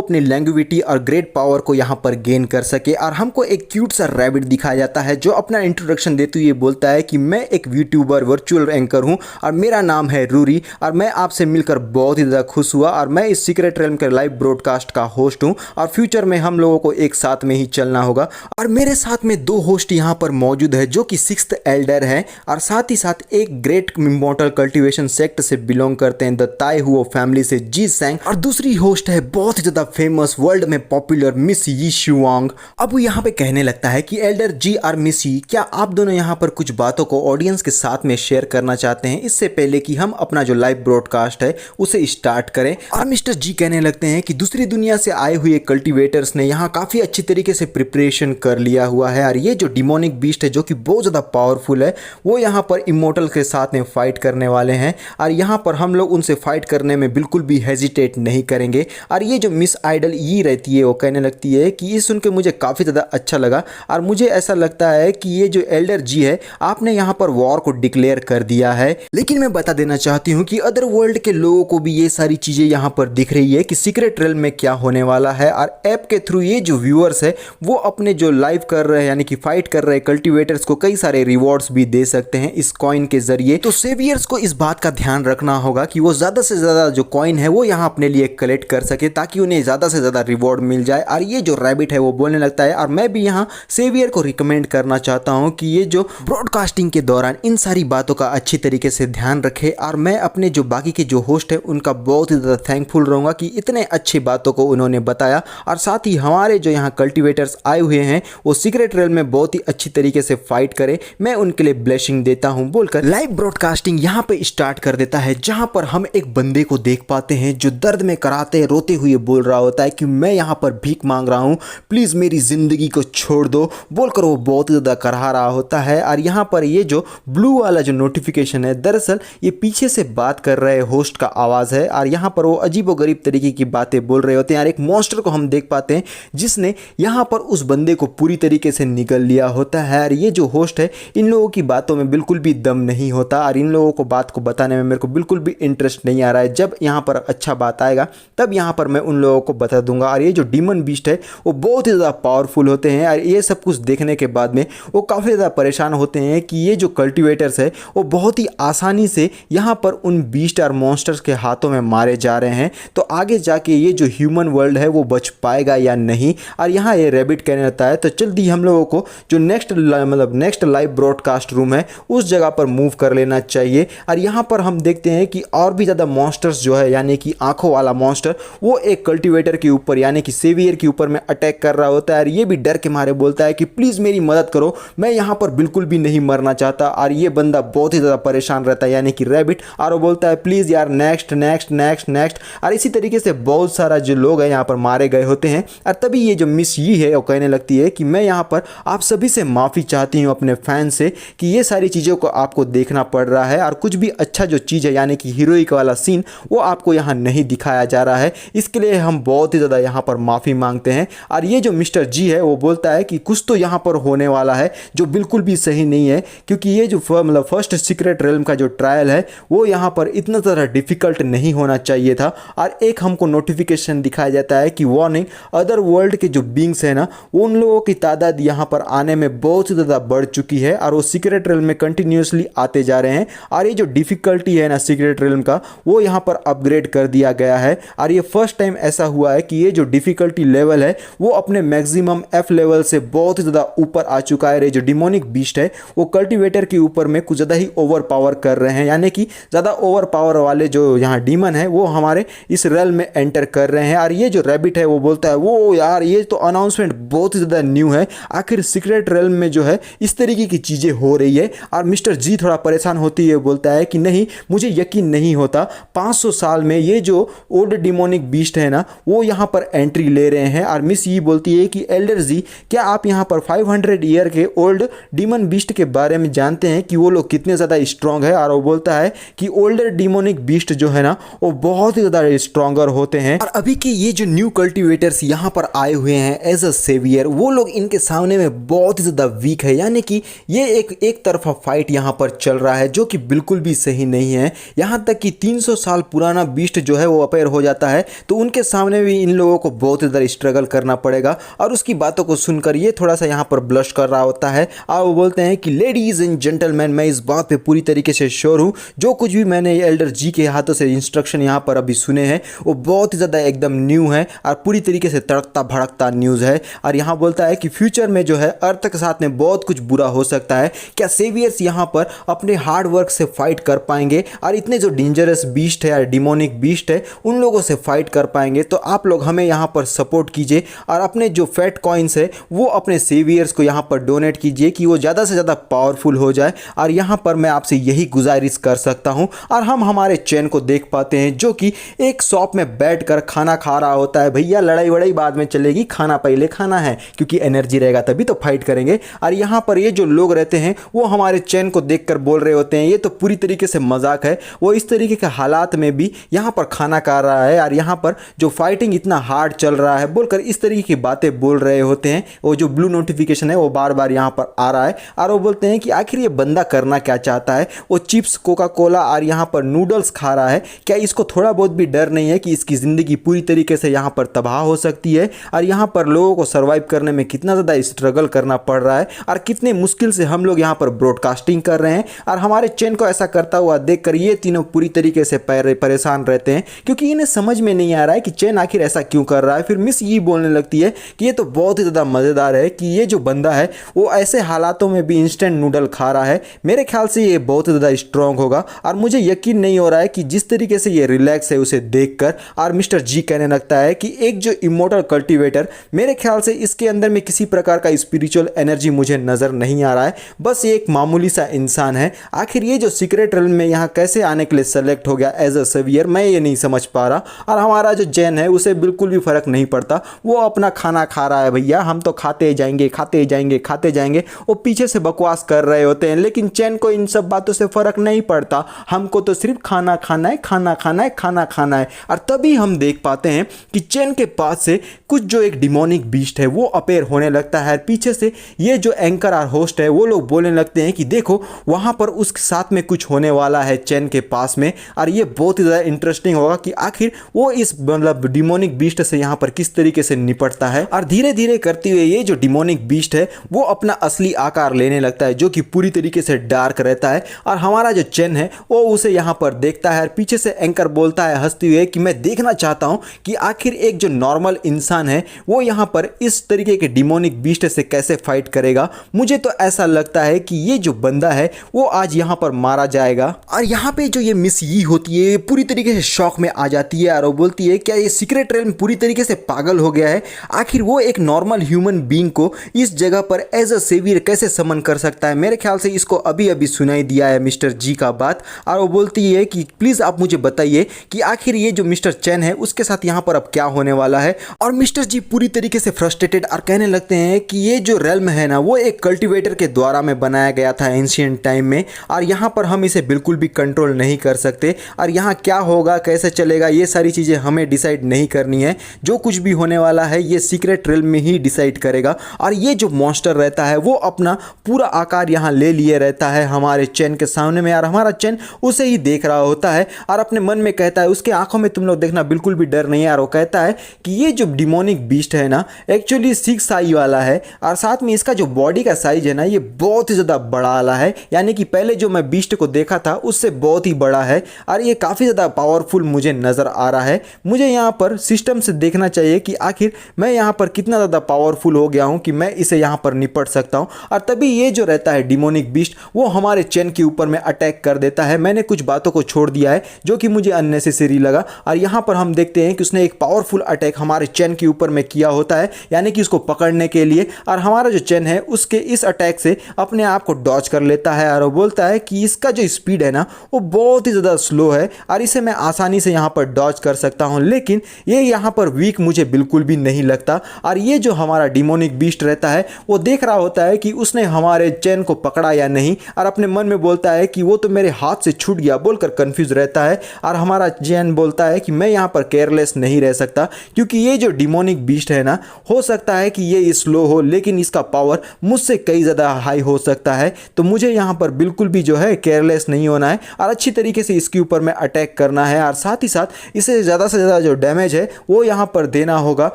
अपनी लैंग्विटी और ग्रेट पावर को यहाँ पर गेन कर सके। और हमको एक क्यूट सा रैबिट दिखाया जाता है जो अपना इंट्रोडक्शन देते हुए बोलता है कि मैं एक यूट्यूबर वर्चुअल एंकर हूँ और मेरा नाम है रूरी और मैं आपसे मिलकर बहुत ही ज़्यादा खुश हुआ और मैं इस सीक्रेट रिल्म के लाइव ब्रॉडकास्ट का होस्ट हूँ और फ्यूचर में हम लोगों को एक साथ में ही चलना होगा। और मेरे साथ में 2 होस्ट यहाँ पर मौजूद है जो कि 6th एल्डर है और साथ ही साथ एक ग्रेट इमॉर्टल कल्टीवेशन सेक्ट से बिलोंग करते हैं द ताई हुओ फैमिली से जी सैंग और दूसरी होस्ट है बहुत ही ज्यादा फेमस वर्ल्ड में पॉपुलर मिस यी शुआंग। अब वो यहाँ पे कहने लगता है कि एल्डर जी और मिस यी, क्या आप दोनों यहाँ पर कुछ बातों को ऑडियंस के साथ में शेयर करना चाहते हैं इससे पहले कि हम अपना जो लाइव ब्रॉडकास्ट है उसे स्टार्ट करें। और मिस्टर जी कहने लगते हैं कि दूसरी दुनिया से आए हुए कल्टीवेटर्स ने यहाँ काफी अच्छी तरीके से प्रिपरेशन कर लिया हुआ है और ये जो डिमोनिक बीस्ट है जो कि बहुत ज्यादा पावरफुल है वो यहाँ पर इमोर्टल के साथ में फाइट करने वाले हैं और यहाँ पर हम लोग उनसे फाइट करने में बिल्कुल भी हेजिटेट नहीं करेंगे। और ये जो मिस आइडल ये रहती है वो कहने लगती है कि ये सुन के मुझे काफ़ी ज़्यादा अच्छा लगा और मुझे ऐसा लगता है कि ये जो एल्डर जी है आपने यहाँ पर वॉर को डिक्लेयर कर दिया है। लेकिन मैं बता देना चाहती हूँ कि अदर वर्ल्ड के लोगों को भी ये सारी चीज़ें यहाँ पर दिख रही है कि सीक्रेट रिल्म में क्या होने वाला है और ऐप के थ्रू ये जो व्यूअर्स है वो अपने जो लाइव कर रहे हैं यानी कि फाइट कर रहे कल्टीवेटर्स को कई सारे रिवॉर्ड्स भी दे सकते हैं इस कॉइन के जरिए। तो सेवियर्स को इस बात का ध्यान रखना होगा कि वो ज़्यादा से ज़्यादा जो कॉइन है वो यहाँ अपने लिए कलेक्ट कर सके ताकि उन्हें ज़्यादा से ज़्यादा रिवॉर्ड मिल जाए। और ये जो रैबिट है वो बोलने लगता है और मैं भी यहाँ सेवियर को रिकमेंड करना चाहता हूँ कि ये जो ब्रॉडकास्टिंग के दौरान इन सारी बातों का अच्छी तरीके से ध्यान रखे और मैं अपने जो बाकी के जो होस्ट है उनका बहुत ही ज़्यादा थैंकफुल रहूँगा कि इतने अच्छी बातों को उन्होंने बताया। और साथ ही हमारे जो यहाँ कल्टीवेटर्स आए हुए हैं वो सीक्रेट रिल्म में बहुत ही अच्छी तरीके से फाइट करें, मैं उनके लिए ब्लेसिंग देता हूँ बोलकर लाइव ब्रॉडकास्टिंग यहाँ पे स्टार्ट कर देता है जहाँ पर हम एक बंदे को देख पाते पाते हैं जो दर्द में कराते रोते हुए बोल रहा होता है कि मैं यहाँ पर भीख मांग रहा हूँ, प्लीज़ मेरी ज़िंदगी को छोड़ दो बोलकर वो बहुत ही ज़्यादा करहा रहा होता है। और यहाँ पर ये जो ब्लू वाला जो नोटिफिकेशन है, दरअसल ये पीछे से बात कर रहे होस्ट का आवाज़ है और यहाँ पर वो अजीबोगरीब तरीके की बातें बोल रहे होते हैं। और एक मॉन्स्टर को हम देख पाते हैं जिसने यहाँ पर उस बंदे को पूरी तरीके से निगल लिया होता है। और ये जो होस्ट है, इन लोगों की बातों में बिल्कुल भी दम नहीं होता और इन लोगों को बात को बताने में मेरे को बिल्कुल भी इंटरेस्ट नहीं आ रहा है। जब यहाँ पर अच्छा बात आएगा तब यहाँ पर मैं उन लोगों को बता दूंगा। और ये जो डीमन बीस्ट है वो बहुत ही ज़्यादा पावरफुल होते हैं और ये सब कुछ देखने के बाद में वो काफ़ी ज़्यादा परेशान होते हैं कि ये जो कल्टिवेटर्स है वो बहुत ही आसानी से यहाँ पर उन बीस्ट और मॉन्स्टर्स के हाथों में मारे जा रहे हैं। तो आगे जाके ये जो ह्यूमन वर्ल्ड है वो बच पाएगा या नहीं। और यहाँ ये रैबिट कहने लगता है तो जल्दी हम लोगों को जो नेक्स्ट लाइव ब्रॉडकास्ट रूम है उस जगह पर मूव कर लेना चाहिए। और यहाँ पर हम देखते हैं कि और भी ज़्यादा मॉन्स्टर्स जो है यानी कि आंखों वाला मॉन्स्टर वो एक कल्टिवेटर के ऊपर यानी कि सेवियर के ऊपर में अटैक कर रहा होता है। और ये भी डर के मारे बोलता है कि प्लीज़ मेरी मदद करो, मैं यहाँ पर बिल्कुल भी नहीं मरना चाहता। और ये बंदा बहुत ही ज़्यादा परेशान रहता है यानी कि रैबिट, और वो बोलता है प्लीज़ यार नेक्स्ट नेक्स्ट नेक्स्ट नेक्स्ट। और इसी तरीके से बहुत सारा जो लोग हैं यहाँ पर मारे गए होते हैं। और तभी ये जो मिस यी है वो कहने लगती है कि मैं यहाँ पर आप सभी से माफ़ी चाहती हूँ अपने फैन से कि ये सारी चीज़ों को आपको देखना पड़ रहा है और कुछ भी अच्छा जो चीज़ है यानी कि हीरोइक वाला सीन वो आपको यहाँ नहीं दिखाया जा रहा है। इसके लिए हम बहुत ही ज़्यादा यहाँ पर माफ़ी मांगते हैं। और ये जो मिस्टर जी है वो बोलता है कि कुछ तो यहाँ पर होने वाला है जो बिल्कुल भी सही नहीं है, क्योंकि ये जो फर्स्ट सीक्रेट रेल्म का जो ट्रायल है वो यहाँ पर इतना ज़्यादा डिफ़िकल्ट नहीं होना चाहिए था। और एक हमको नोटिफिकेशन दिखाया जाता है कि वार्निंग, अदर वर्ल्ड के जो बींग्स हैं ना वो उन लोगों की तादाद यहाँ पर आने में बहुत ही ज़्यादा बढ़ चुकी है और वो सीक्रेट रेल्म में कंटिन्यूसली आते जा रहे हैं। और ये जो डिफ़िकल्टी है ना सीक्रेट रेल्म का वो यहाँ पर अपग्रेड कर दिया गया है। और ये फर्स्ट टाइम ऐसा हुआ है कि ये जो डिफ़िकल्टी लेवल है वो अपने मैक्सिमम एफ लेवल से बहुत ही ज़्यादा ऊपर आ चुका है। ये जो डिमोनिक बीस्ट है वो कल्टिवेटर के ऊपर में कुछ ज़्यादा ही ओवर पावर कर रहे हैं, यानी कि ज़्यादा ओवर पावर वाले जो यहाँ डीमन है वो हमारे इस रेल में एंटर कर रहे हैं। और ये जो रैबिट है वो बोलता है वो यार ये तो अनाउंसमेंट बहुत ही ज़्यादा न्यू है, आखिर सीक्रेट रेल में जो है इस तरीके की चीज़ें हो रही है। और मिस्टर जी थोड़ा परेशान होती है, बोलता है कि नहीं मुझे यकीन नहीं होता, 500 साल में ये जो ओल्ड डिमोनिक बीस्ट है ना वो यहाँ पर एंट्री ले रहे हैं। और मिस ये बोलती है कि एल्डर जी क्या आप यहाँ पर 500 ईयर के ओल्ड डीमन बीस्ट के बारे में जानते हैं कि वो लोग कितने ज़्यादा स्ट्रॉन्ग है। और वो बोलता है कि ओल्डर डिमोनिक बीस्ट जो है ना वो बहुत ही ज़्यादा स्ट्रॉन्गर होते हैं। और अभी के ये जो न्यू कल्टिवेटर्स यहाँ पर आए हुए हैं एज अ सेवियर, वो लोग इनके सामने में बहुत ही ज़्यादा वीक है, यानी कि ये एक तरफा फाइट यहाँ पर चल रहा है जो कि बिल्कुल भी सही नहीं है। यहाँ तक कि 300 साल पुराना बीस्ट जो है वो अपेयर हो जाता है तो उनके सामने भी इन लोगों को बहुत ही ज़्यादा स्ट्रगल करना पड़ेगा। और उसकी बातों को सुनकर ये थोड़ा सा यहाँ पर ब्लश कर रहा होता है और वो बोलते हैं कि लेडीज़ एंड जेंटलमैन, मैं इस बात पे पूरी तरीके से श्योर हूँ जो कुछ भी मैंने एल्डर जी के हाथों से इंस्ट्रक्शन यहाँ पर अभी सुने हैं वो बहुत ही ज़्यादा एकदम न्यू है और पूरी तरीके से तड़कता भड़कता न्यूज़ है। और यहाँ बोलता है कि फ्यूचर में जो है अर्थ के साथ में बहुत कुछ बुरा हो सकता है, क्या सेवियर्स यहाँ पर अपने हार्ड वर्क से फाइट कर पाएंगे और इतने जो डेंजरस बीस्ट है या डिमोनिक बीस्ट है उन लोगों से फाइट कर पाएंगे? तो आप लोग हमें यहाँ पर सपोर्ट कीजिए और अपने जो फैट कॉइन्स है वो अपने सेवियर्स को यहाँ पर डोनेट कीजिए कि वो ज़्यादा से ज़्यादा पावरफुल हो जाए। और यहाँ पर मैं आपसे यही गुजारिश कर सकता हूँ। और हम हमारे चैन को देख पाते हैं जो कि एक शॉप में बैठकर खाना खा रहा होता है। भैया लड़ाई वड़ाई बाद में चलेगी, खाना पहले खाना है, क्योंकि एनर्जी रहेगा तभी तो फाइट करेंगे। और यहाँ पर ये जो लोग रहते हैं वो हमारे चैन को देखकर बोल रहे होते हैं ये तो पूरी तरीके से मजाक है, वो इस तरीके के हालात में भी यहाँ पर खाना खा रहा है और यहाँ पर जो फाइटिंग इतना हार्ड चल रहा है बोलकर इस तरीके की बातें बोल रहे होते हैं। वो जो ब्लू नोटिफिकेशन है वो बार बार यहाँ पर आ रहा है और वो बोलते हैं कि आखिर ये बंदा करना क्या चाहता है। वो चिप्स, कोका कोला और यहाँ पर नूडल्स खा रहा है, क्या इसको थोड़ा बहुत भी डर नहीं है कि इसकी ज़िंदगी पूरी तरीके से यहाँ पर तबाह हो सकती है? और यहाँ पर लोगों को सर्वाइव करने में कितना ज़्यादा स्ट्रगल करना पड़ रहा है और कितने मुश्किल से हम लोग यहाँ पर ब्रॉडकास्टिंग कर रहे हैं। और हमारे चैन को ऐसा करता हुआ देखकर ये तीनों पूरी तरीके से परेशान रहते हैं, क्योंकि इन्हें समझ में नहीं आ रहा है कि चैन आखिर ऐसा क्यों कर रहा है। फिर मिस ये बोलने लगती है कि ये तो बहुत ही ज़्यादा मज़ेदार है कि ये जो बंदा है वो ऐसे हालातों में भी इंस्टेंट नूडल खा रहा है, मेरे ख्याल से ये बहुत ही ज़्यादा स्ट्रॉन्ग होगा। और मुझे यकीन नहीं हो रहा है कि जिस तरीके से ये रिलैक्स है उसे देखकर। और मिस्टर जी कहने लगता है कि एक जो इमोर्टल कल्टिवेटर, मेरे ख्याल से इसके अंदर में किसी प्रकार का स्पिरिचुअल एनर्जी मुझे नज़र नहीं आ रहा है, बस ये एक मामूली सा इंसान है। आखिर ये जो सीक्रेट रेल्म में यहाँ कैसे आने के लिए सेलेक्ट हो गया एज अ सेवियर, मैं मैं ये नहीं समझ पा रहा। और हमारा जो चैन है उसे बिल्कुल भी फ़र्क नहीं पड़ता, वो अपना खाना खा रहा है, भैया हम तो खाते जाएंगे खाते जाएंगे खाते जाएंगे। वो पीछे से बकवास कर रहे होते हैं, लेकिन चैन को इन सब बातों से फ़र्क नहीं पड़ता। हमको तो सिर्फ खाना खाना है, खाना खाना है, खाना खाना है। और तभी हम देख पाते हैं कि चैन के पास से कुछ जो एक डिमोनिक बीस्ट है वो अपेयर होने लगता है। पीछे से ये जो एंकर और होस्ट है वो लोग बोलने लगते हैं कि देखो वहाँ पर उसके साथ में कुछ होने वाला है चैन के पास में। और ये बहुत ही ज़्यादा इंटरेस्टिंग होगा कि आखिर वो इस मतलब डिमोनिक बीस्ट से यहाँ पर किस तरीके से निपटता है। और धीरे धीरे करते हुए ये जो डिमोनिक बीस्ट है वो अपना असली आकार लेने लगता है, जो कि पूरी तरीके से डार्क रहता है। और हमारा जो चैन है वो उसे यहाँ पर देखता है। और पीछे से एंकर बोलता है हंसते हुए कि मैं देखना चाहता हूँ कि आखिर एक जो नॉर्मल इंसान है वो यहाँ पर इस तरीके के डिमोनिक बीस्ट से कैसे फाइट करेगा। मुझे तो ऐसा लगता है कि ये जो बंदा है वो आज यहाँ पर मारा जाएगा। और यहाँ पे जो ये मिस यी होती है पूरी तरीके से शॉक में आ जाती है और वो बोलती है क्या ये सीक्रेट रेल्म पूरी तरीके से पागल हो गया है, आखिर वो एक नॉर्मल ह्यूमन बीइंग को इस जगह पर एज अ सेवियर कैसे समन कर सकता है। मेरे ख्याल से इसको अभी अभी सुनाई दिया है मिस्टर जी का बात। और वो बोलती है कि प्लीज़ आप मुझे बताइए कि आखिर ये जो मिस्टर चैन है उसके साथ यहाँ पर अब क्या होने वाला है। और मिस्टर जी पूरी तरीके से फ्रस्ट्रेटेड और कहने लगते हैं कि ये जो रेल्म है ना वो एक कल्टीवेटर के द्वारा में बनाया गया था एंशिएंट टाइम में, और यहाँ पर हम इसे बिल्कुल भी कंट्रोल नहीं कर सकते। और यहाँ क्या होगा कैसे चलेगा ये सारी चीज़ें हमें डिसाइड नहीं करनी है, जो कुछ भी होने वाला है ये सीक्रेट रेल्म में ही डिसाइड करेगा। और ये जो मॉन्स्टर रहता है वो अपना पूरा आकार यहाँ ले लिए रहता है हमारे चैन के सामने में, और हमारा चैन उसे ही देख रहा होता है और अपने मन में कहता है, उसके आंखों में तुम लोग देखना बिल्कुल भी डर नहीं है। और वो कहता है कि ये जो डिमोनिक बीस्ट है ना एक्चुअली 6 साइज वाला है, और साथ में इसका जो बॉडी का साइज है ना ये बहुत ही ज़्यादा बड़ा वाला है, यानी कि पहले जो मैं बीस्ट को देखा था उससे बहुत ही बड़ा है। और ये काफ़ी ज़्यादा पावरफुल मुझे नज़र आ रहा है। मुझे यहाँ पर सिस्टम से देखना चाहिए कि आखिर मैं यहाँ पर कितना ज़्यादा पावरफुल हो गया हूँ कि मैं इसे यहाँ पर निपट सकता हूँ। और तभी ये जो रहता है डिमोनिक बीस्ट वो हमारे चैन के ऊपर में अटैक कर देता है। मैंने कुछ बातों को छोड़ दिया है जो कि मुझे अननेसेसरी लगा, और यहाँ पर हम देखते हैं कि उसने एक पावरफुल अटैक हमारे चैन के ऊपर में किया होता है, यानी कि उसको पकड़ने के लिए। और हमारा जो चैन है उसके इस अटैक से अपने आप को डॉज कर लेता है, और वो बोलता है कि इसका जो स्पीड है ना वो बहुत ही ज़्यादा स्लो है और इसे मैं आसानी से यहाँ पर डॉज कर सकता हूँ, लेकिन ये यहाँ पर वीक मुझे बिल्कुल भी नहीं लगता। और ये जो हमारा डिमोनिक बीस्ट रहता है वो देख रहा होता है कि उसने हमारे चैन को पकड़ा या नहीं, और अपने मन में बोलता है कि वो तो मेरे हाथ से छूट गया बोलकर कंफ्यूज रहता है। और हमारा चैन बोलता है कि मैं यहाँ पर केयरलेस नहीं रह सकता, क्योंकि ये जो डिमोनिक बीस्ट है ना हो सकता है कि ये स्लो हो लेकिन इसका पावर मुझसे कई ज़्यादा हाई हो सकता है। तो मुझे यहाँ पर बिल्कुल भी जो है केयरलेस नहीं होना है और अच्छी तरीके से इसके ऊपर में अटैक करना है, और साथ ही साथ इसे ज़्यादा से ज़्यादा जो डैमेज है वो यहाँ पर देना होगा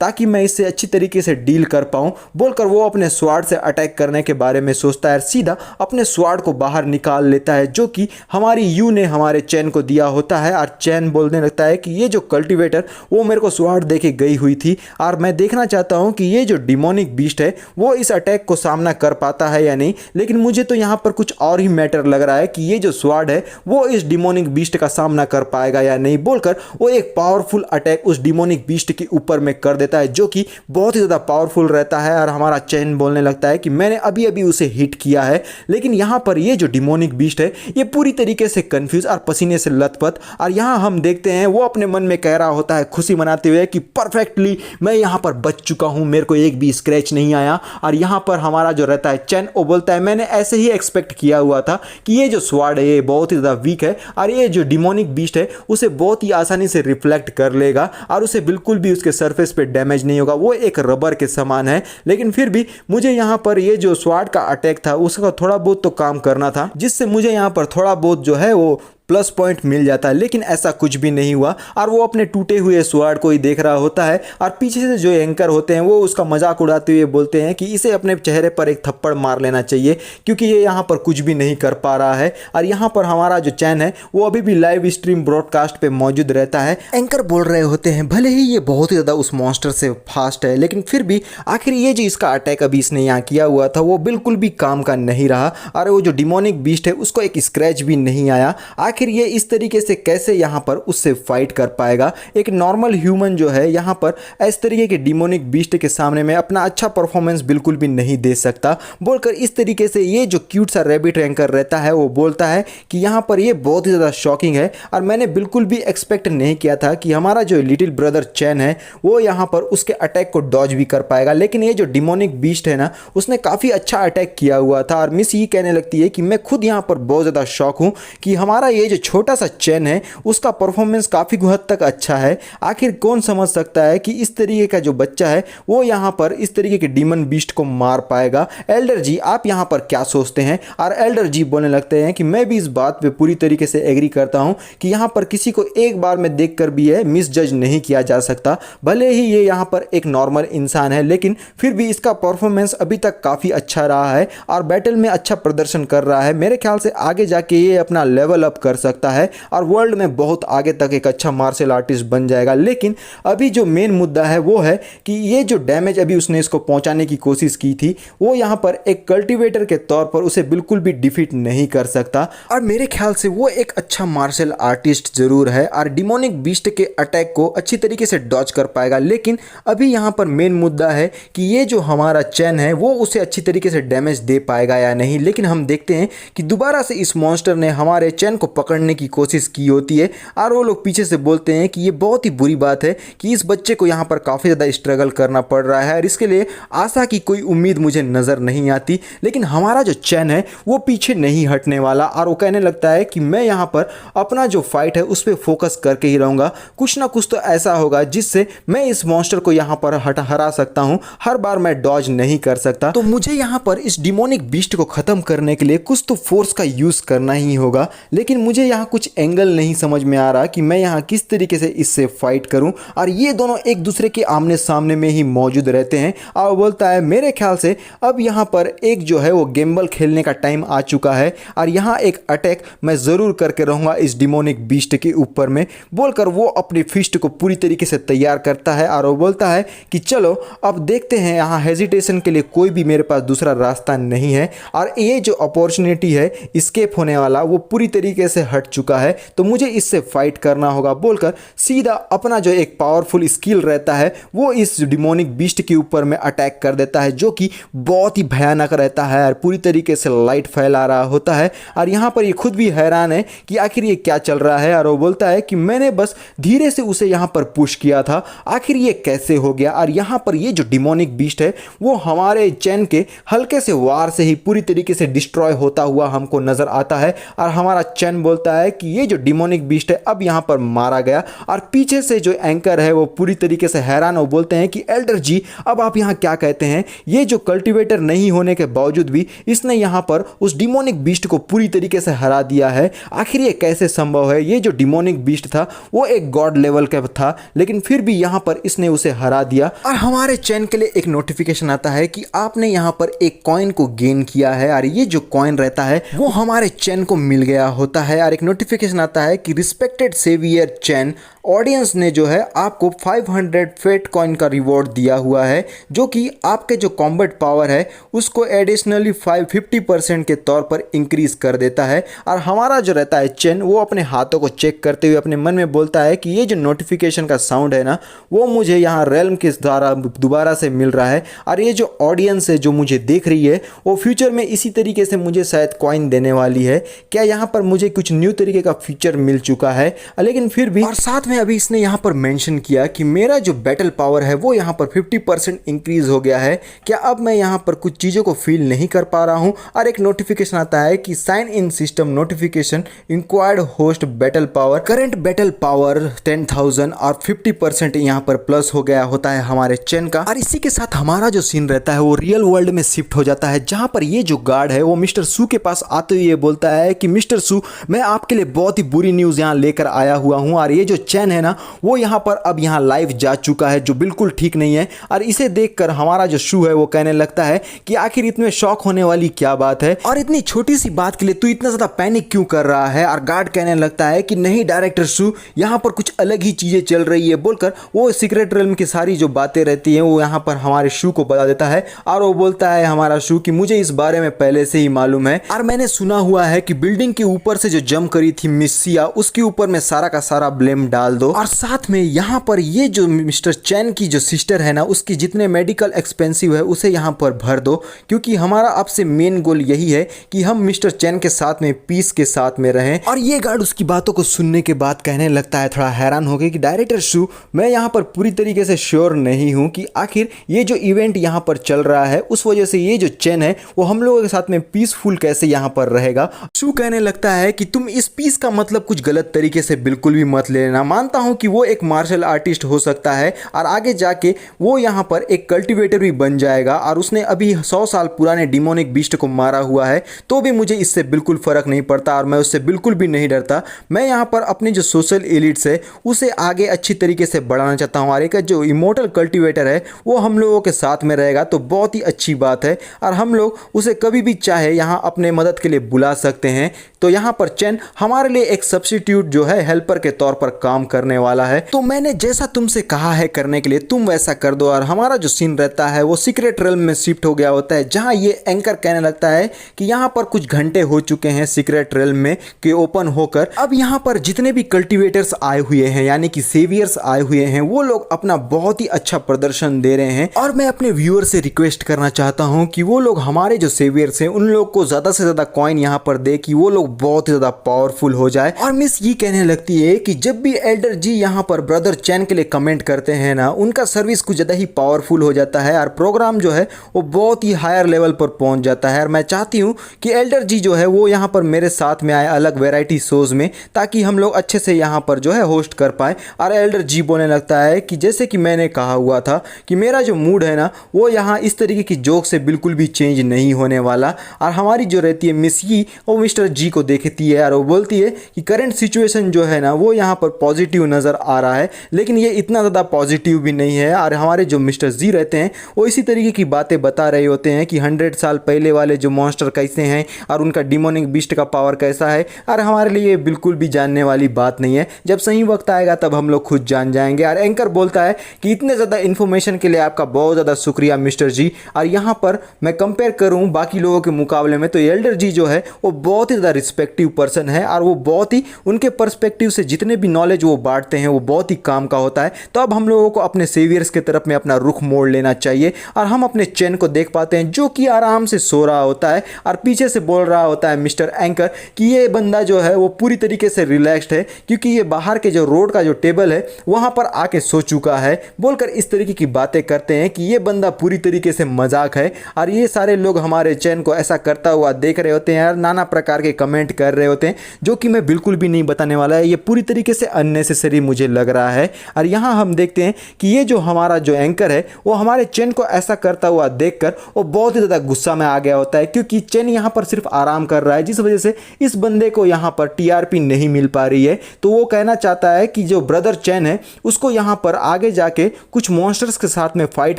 ताकि मैं इससे अच्छी तरीके से डील कर पाऊँ बोलकर वो अपने स्वाड से अटैक करने के बारे में सोचता है। सीधा अपने स्वाड को बाहर निकाल लेता है जो कि हमारी यू ने हमारे चैन को दिया होता है। और चैन बोलने लगता है कि ये जो कल्टीवेटर वो मेरे को स्वाड दे के गई हुई थी, और मैं देखना चाहता हूँ कि ये जो डिमोनिक बीस्ट है वो इस अटैक को सामना कर पाता है या नहीं। लेकिन मुझे तो यहाँ पर कुछ और ही मैटर लग रहा है कि ये जो स्वाड है वो इस डिमोनिक बीस्ट का सामना कर पाएगा या नहीं बोलकर वो एक पावरफुल अटैक उस डिमोनिक बीस्ट के ऊपर में कर देता है, जो कि बहुत ही ज़्यादा पावरफुल रहता है। और हमारा चैन बोलने लगता है कि मैंने अभी अभी उसे हिट किया है, लेकिन यहाँ पर ये जो डिमोनिक बीस्ट है ये पूरी तरीके से कंफ्यूज और पसीने से लथपथ। और यहाँ हम देखते हैं वो अपने मन में कह रहा होता है खुशी मनाते हुए कि परफेक्टली मैं यहाँ पर बच चुका हूँ, मेरे को एक भी स्क्रैच नहीं आया। और यहाँ पर हमारा जो रहता है चैन वो बोलता है मैंने ऐसे ही एक्सपेक्ट किया हुआ था कि ये जो स्वाड है ये बहुत ही ज़्यादा वीक है और ये जो डिमोनिक बीस्ट है उसे बहुत ही आसानी से रिफ्लेक्ट कर लेगा और उसे बिल्कुल भी उसके सरफेस पे डैमेज नहीं होगा, वो एक रबर के समान है। लेकिन फिर भी मुझे यहाँ पर ये जो स्वाड का अटैक था उसका थोड़ा बहुत तो काम करना था, जिससे मुझे यहाँ पर थोड़ा बहुत जो है वो प्लस पॉइंट मिल जाता है, लेकिन ऐसा कुछ भी नहीं हुआ। और वो अपने टूटे हुए स्वाड को ही देख रहा होता है और पीछे से जो एंकर होते हैं वो उसका मजाक उड़ाते हुए बोलते हैं कि इसे अपने चेहरे पर एक थप्पड़ मार लेना चाहिए क्योंकि ये यहाँ पर कुछ भी नहीं कर पा रहा है। और यहाँ पर हमारा जो चैन है वो अभी भी लाइव स्ट्रीम ब्रॉडकास्ट पे मौजूद रहता है। एंकर बोल रहे होते हैं भले ही ये बहुत ही ज़्यादा उस मॉन्स्टर से फास्ट है, लेकिन फिर भी आखिर ये जो इसका अटैक अभी इसने यहाँ किया हुआ था वो बिल्कुल भी काम का नहीं रहा और वो जो डिमोनिक बीस्ट है उसको एक स्क्रैच भी नहीं आया। आखिर ये इस तरीके से कैसे यहाँ पर उससे फाइट कर पाएगा। एक नॉर्मल ह्यूमन जो है यहाँ पर इस तरीके के डिमोनिक बीस्ट के सामने में अपना अच्छा परफॉर्मेंस बिल्कुल भी नहीं दे सकता, बोलकर इस तरीके से ये जो क्यूट सा रैबिट एंकर रहता है वो बोलता है कि यहाँ पर ये बहुत ही ज़्यादा शॉकिंग है और मैंने बिल्कुल भी एक्सपेक्ट नहीं किया था कि हमारा जो लिटिल ब्रदर चैन है वो यहाँ पर उसके अटैक को डॉज भी कर पाएगा। लेकिन ये जो डिमोनिक बीस्ट है ना, उसने काफ़ी अच्छा अटैक किया हुआ था और मिस ये कहने लगती है कि मैं खुद यहाँ पर बहुत ज़्यादा शॉक हूँ कि हमारा ये जो छोटा सा चैन है उसका परफॉर्मेंस काफ़ी हद तक अच्छा है। आखिर कौन समझ सकता है कि इस तरीके का जो बच्चा है वो यहाँ पर इस तरीके के डीमन बीस्ट को मार पाएगा। एल्डर जी आप यहाँ पर क्या सोचते हैं? और एल्डर जी बोलने लगते हैं कि मैं भी इस बात पे पूरी तरीके से एग्री करता हूँ कि यहाँ पर किसी को एक बार में देखकर भी है मिस जज नहीं किया जा सकता। भले ही ये यहाँ पर एक नॉर्मल इंसान है लेकिन फिर भी इसका परफॉर्मेंस अभी तक काफ़ी अच्छा रहा है और बैटल में अच्छा प्रदर्शन कर रहा है। मेरे ख्याल से आगे जाके ये अपना लेवल अप कर सकता है और वर्ल्ड में बहुत आगे तक एक अच्छा मार्शल आर्टिस्ट बन जाएगा। लेकिन अभी जो मेन मुद्दा है वो है कि ये जो डैमेज अभी उसने इसको पहुंचाने की कोशिश की थी वो यहाँ पर एक कल्टीवेटर के तौर पर उसे बिल्कुल भी डिफीट नहीं कर सकता और मेरे ख्याल से वो एक अच्छा मार्शल आर्टिस्ट जरूर है और डिमोनिक बीस्ट के अटैक को अच्छी तरीके से डॉज कर पाएगा। लेकिन अभी यहाँ पर मेन मुद्दा है कि ये जो हमारा चैन है वो उसे अच्छी तरीके से डैमेज दे पाएगा या नहीं। लेकिन हम देखते हैं कि दोबारा से इस मॉन्स्टर ने हमारे चैन को पकड़ने की कोशिश की होती है और वो लोग पीछे से बोलते हैं कि ये बहुत ही बुरी बात है कि इस बच्चे को यहाँ पर काफ़ी ज़्यादा स्ट्रगल करना पड़ रहा है और इसके लिए आशा की कोई उम्मीद मुझे नज़र नहीं आती। लेकिन हमारा जो चैन है वो पीछे नहीं हटने वाला और वो कहने लगता है कि मैं यहाँ पर अपना जो फाइट है उस पर फोकस करके ही रहूँगा। कुछ ना कुछ तो ऐसा होगा जिससे मैं इस मॉन्स्टर को यहाँ पर हरा सकता हूँ। हर बार मैं डॉज नहीं कर सकता, तो मुझे यहाँ पर इस डिमोनिक बीस्ट को ख़त्म करने के लिए कुछ तो फोर्स का यूज़ करना ही होगा। लेकिन मुझे यहाँ कुछ एंगल नहीं समझ में आ रहा कि मैं यहाँ किस तरीके से इससे फाइट करूँ और ये दोनों एक दूसरे के आमने सामने में ही मौजूद रहते हैं। और बोलता है मेरे ख्याल से अब यहाँ पर एक जो है वो गेम्बल खेलने का टाइम आ चुका है और यहाँ एक अटैक मैं ज़रूर करके रहूँगा इस डिमोनिक बीस्ट के ऊपर में, बोलकर वो अपनी फिस्ट को पूरी तरीके से तैयार करता है और वो बोलता है कि चलो अब देखते हैं। यहाँ हेजिटेशन के लिए कोई भी मेरे पास दूसरा रास्ता नहीं है और ये जो अपॉर्चुनिटी है इस्केप होने वाला वो पूरी तरीके से हट चुका है, तो मुझे इससे फाइट करना होगा, बोलकर सीधा अपना जो एक पावरफुल स्किल रहता है वो इस डिमोनिक बीस्ट के ऊपर में अटैक कर देता है जो कि बहुत ही भयानक रहता है और पूरी तरीके से लाइट फैला रहा होता है। और यहाँ पर ये खुद भी हैरान है कि आखिर ये क्या चल रहा है और वो बोलता है कि मैंने बस धीरे से उसे यहाँ पर पुश किया था, आखिर ये कैसे हो गया। और यहाँ पर ये जो डिमोनिक बीस्ट है वो हमारे चैन के हल्के से वार से ही पूरी तरीके से डिस्ट्रॉय होता हुआ हमको नजर आता है और हमारा चैन बोलता है कि ये जो डिमोनिक बीस्ट है अब यहाँ पर मारा गया। और पीछे से जो एंकर है वो पूरी तरीके से हैरान हो बोलते हैं कि एल्डर जी अब आप यहाँ क्या कहते हैं? ये जो कल्टीवेटर नहीं होने के बावजूद भी इसने यहाँ पर उस डिमोनिक बीस्ट को पूरी तरीके से हरा दिया है, आखिर ये कैसे संभव है? ये जो डिमोनिक बीस्ट था वो एक गॉड लेवल का था लेकिन फिर भी यहाँ पर इसने उसे हरा दिया। और हमारे चैन के लिए एक नोटिफिकेशन आता है कि आपने यहाँ पर एक कॉइन को गेन किया है और ये जो कॉइन रहता है वो हमारे चैन को मिल गया होता है। और एक नोटिफिकेशन आता है कि रिस्पेक्टेड सेवियर चैन, ऑडियंस ने जो है आपको 500 फेट कॉइन का रिवॉर्ड दिया हुआ है जो कि आपके जो कॉम्बैट पावर है उसको एडिशनली 50% के तौर पर इंक्रीज कर देता है। और हमारा जो रहता है चैन वो अपने हाथों को चेक करते हुए अपने मन में बोलता है कि ये जो नोटिफिकेशन का साउंड है ना वो मुझे यहाँ रेल्म के द्वारा दोबारा से मिल रहा है और ये जो ऑडियंस है जो मुझे देख रही है वो फ्यूचर में इसी तरीके से मुझे शायद कॉइन देने वाली है। क्या यहाँ पर मुझे कुछ न्यू तरीके का फीचर मिल चुका है? लेकिन फिर भी और साथ में अभी इसने यहाँ पर मेंशन किया कि मेरा जो बैटल पावर है वो यहाँ पर 50% इंक्रीज हो गया है। क्या अब मैं यहाँ पर कुछ चीज़ों को फील नहीं कर पा रहा हूँ? और एक नोटिफिकेशन आता है कि sign in system notification inquired host battle power, current battle power 10,000 और 50% यहाँ पर प्लस हो गया होता है हमारे चैन का। और इसी के साथ हमारा जो सीन रहता है वो रियल वर्ल्ड में शिफ्ट हो जाता है जहाँ पर ये जो गार्ड है वो मिस्टर सू के पास आते हुए बोलता है कि मिस्टर सू मैं आपके लिए बहुत ही बुरी न्यूज़ यहाँ लेकर आया हुआ हूँ और ये जो चैन चैन है ना वो यहाँ पर अब यहाँ लाइव जा चुका है, जो बिल्कुल ठीक नहीं है। और इसे देखकर हमारा जो शू है वो कहने लगता है कि आखिर इतने शॉक होने वाली क्या बात है, और इतनी छोटी सी बात के लिए तू इतना ज्यादा पैनिक क्यों कर रहा है। और गार्ड कहने लगता है कि नहीं डायरेक्टर शू, यहाँ पर कुछ अलग ही चीजें चल रही है, बोलकर वो सीक्रेट रेल्म की सारी जो बातें रहती हैं वो यहाँ पर हमारे शू को बता देता है। और वो बोलता है हमारा शू कि मुझे इस बारे में पहले से ही मालूम है, और मैंने सुना हुआ है कि बिल्डिंग के ऊपर से जो जंप करी थी मिस सिया, उसके ऊपर में सारा का सारा ब्लेम डाल दो। और साथ में यहाँ पर ये जो मिस्टर चैन की जो सिस्टर है ना, उसकी जितने मेडिकल एक्सपेंसिव है उसे यहाँ पर भर दो, क्योंकि हमारा अब से मेन गोल यही है कि हम मिस्टर चैन के साथ में पीस के साथ में रहें। और ये गार्ड उसकी बातों को सुनने के बाद कहने लगता है थोड़ा हैरान हो गए कि डायरेक्टर शू, मैं यहाँ पर पूरी तरीके से श्योर नहीं हूँ कि आखिर ये जो इवेंट यहाँ पर चल रहा है उस वजह से ये जो चैन है वो हम लोगों के साथ में पीसफुल कैसे यहाँ पर रहेगा। शू कहने लगता है कि तुम इस पीस का मतलब कुछ गलत तरीके से बिल्कुल भी मत लेना। मानता हूँ कि वो एक मार्शल आर्टिस्ट हो सकता है और आगे जाके वो यहाँ पर एक कल्टिवेटर भी बन जाएगा, और उसने अभी 100 साल पुराने डिमोनिक बीस्ट को मारा हुआ है, तो भी मुझे इससे बिल्कुल फर्क नहीं पड़ता और मैं उससे बिल्कुल भी नहीं डरता। मैं यहाँ पर अपने जो सोशल एलिट्स है उसे आगे अच्छी तरीके से बढ़ाना चाहता हूँ, और एक जो इमोर्टल कल्टिवेटर है वो हम लोगों के साथ में रहेगा तो बहुत ही अच्छी बात है, और हम लोग उसे कभी भी चाहे यहाँ अपने मदद के लिए बुला सकते हैं। तो यहाँ पर चैन हमारे लिए एक सब्स्टिट्यूट जो है हेल्पर के तौर पर काम करने वाला है। तो मैंने जैसा तुमसे कहा है करने के लिए तुम वैसा कर दो। और हमारा जो सीन रहता है वो सीक्रेट रेल्म में शिफ्ट हो गया होता है, जहाँ ये एंकर कहने लगता है कि यहाँ पर कुछ घंटे हो चुके हैं सीक्रेट रेल्म में के ओपन होकर। अब यहाँ पर जितने भी कल्टिवेटर्स आए हुए हैं यानी कि सेवियर्स आए हुए हैं वो लोग अपना बहुत ही अच्छा प्रदर्शन दे रहे हैं, और मैं अपने व्यूअर से रिक्वेस्ट करना चाहता हूँ कि वो लोग हमारे जो सेवियर्स हैं उन लोग को ज्यादा से ज्यादा कॉइन यहाँ पर दे कि वो लोग बहुत ही ज्यादा पावरफुल हो जाए। और मिस ये कहने लगती है कि जब भी एल्डर जी यहाँ पर ब्रदर चैन के लिए कमेंट करते हैं ना, उनका सर्विस कुछ ज़्यादा ही पावरफुल हो जाता है और प्रोग्राम जो है वो बहुत ही हायर लेवल पर पहुंच जाता है। और मैं चाहती हूँ कि एल्डर जी जो है वो यहाँ पर मेरे साथ में आए अलग वैरायटी शोज़ में, ताकि हम लोग अच्छे से यहाँ पर जो है होस्ट कर पाए। और एल्डर जी बोलने लगता है कि जैसे कि मैंने कहा हुआ था कि मेरा जो मूड है ना वो यहाँ इस तरीके की जोक से बिल्कुल भी चेंज नहीं होने वाला। और हमारी जो रहती है मिस यी वो मिस्टर जी को देखती है और वो बोलती है कि करंट सिचुएशन जो है ना वो यहाँ पर पॉजिटिव नज़र आ रहा है, लेकिन ये इतना ज़्यादा पॉजिटिव भी नहीं है। और हमारे जो मिस्टर जी रहते हैं वो इसी तरीके की बातें बता रहे होते हैं कि 100 साल पहले वाले जो मॉन्स्टर कैसे हैं और उनका डिमोनिक बीस्ट का पावर कैसा है। और हमारे लिए बिल्कुल भी जानने वाली बात नहीं है, जब सही वक्त आएगा तब हम लोग खुद जान जाएंगे। और एंकर बोलता है कि इतने ज़्यादा इन्फॉर्मेशन के लिए आपका बहुत ज़्यादा शुक्रिया मिस्टर जी। और यहाँ पर मैं कंपेयर करूँ बाकी लोगों के मुकाबले में तो एल्डर जी जो है वो बहुत ही ज़्यादा रिस्पेक्टिव पर्सन है, और वो बहुत ही उनके पर्सपेक्टिव से जितने भी नॉलेज वो बांटते हैं वो बहुत ही काम का होता है। तो अब हम लोगों को अपने सेवियर्स के तरफ में अपना रुख मोड़ लेना चाहिए। और हम अपने चैन को देख पाते हैं जो कि आराम से सो रहा होता है और पीछे से बोल रहा होता है मिस्टर एंकर कि ये बंदा जो है वो पूरी तरीके से रिलैक्स्ड है, क्योंकि ये बाहर के जो रोड का जो टेबल है वहाँ पर आके सो चुका है, बोलकर इस तरीके की बातें करते हैं कि ये बंदा पूरी तरीके से मजाक है। और ये सारे लोग हमारे चैन को ऐसा करता हुआ देख रहे होते हैं और नाना प्रकार के कमेंट कर रहे होते हैं, जो कि मैं बिल्कुल भी नहीं बताने वाला है। ये पूरी तरीके से अननेसेसरी मुझे लग रहा है। और यहाँ हम देखते हैं कि ये जो हमारा जो एंकर है वो हमारे चैन को ऐसा करता हुआ देखकर वो बहुत ही ज़्यादा गुस्सा में आ गया होता है, क्योंकि चैन यहाँ पर सिर्फ आराम कर रहा है, जिस वजह से इस बंदे को यहाँ पर टीआरपी नहीं मिल पा रही है। तो वो कहना चाहता है कि जो ब्रदर चैन है उसको यहाँ पर आगे जाके कुछ मॉन्स्टर्स के साथ में फाइट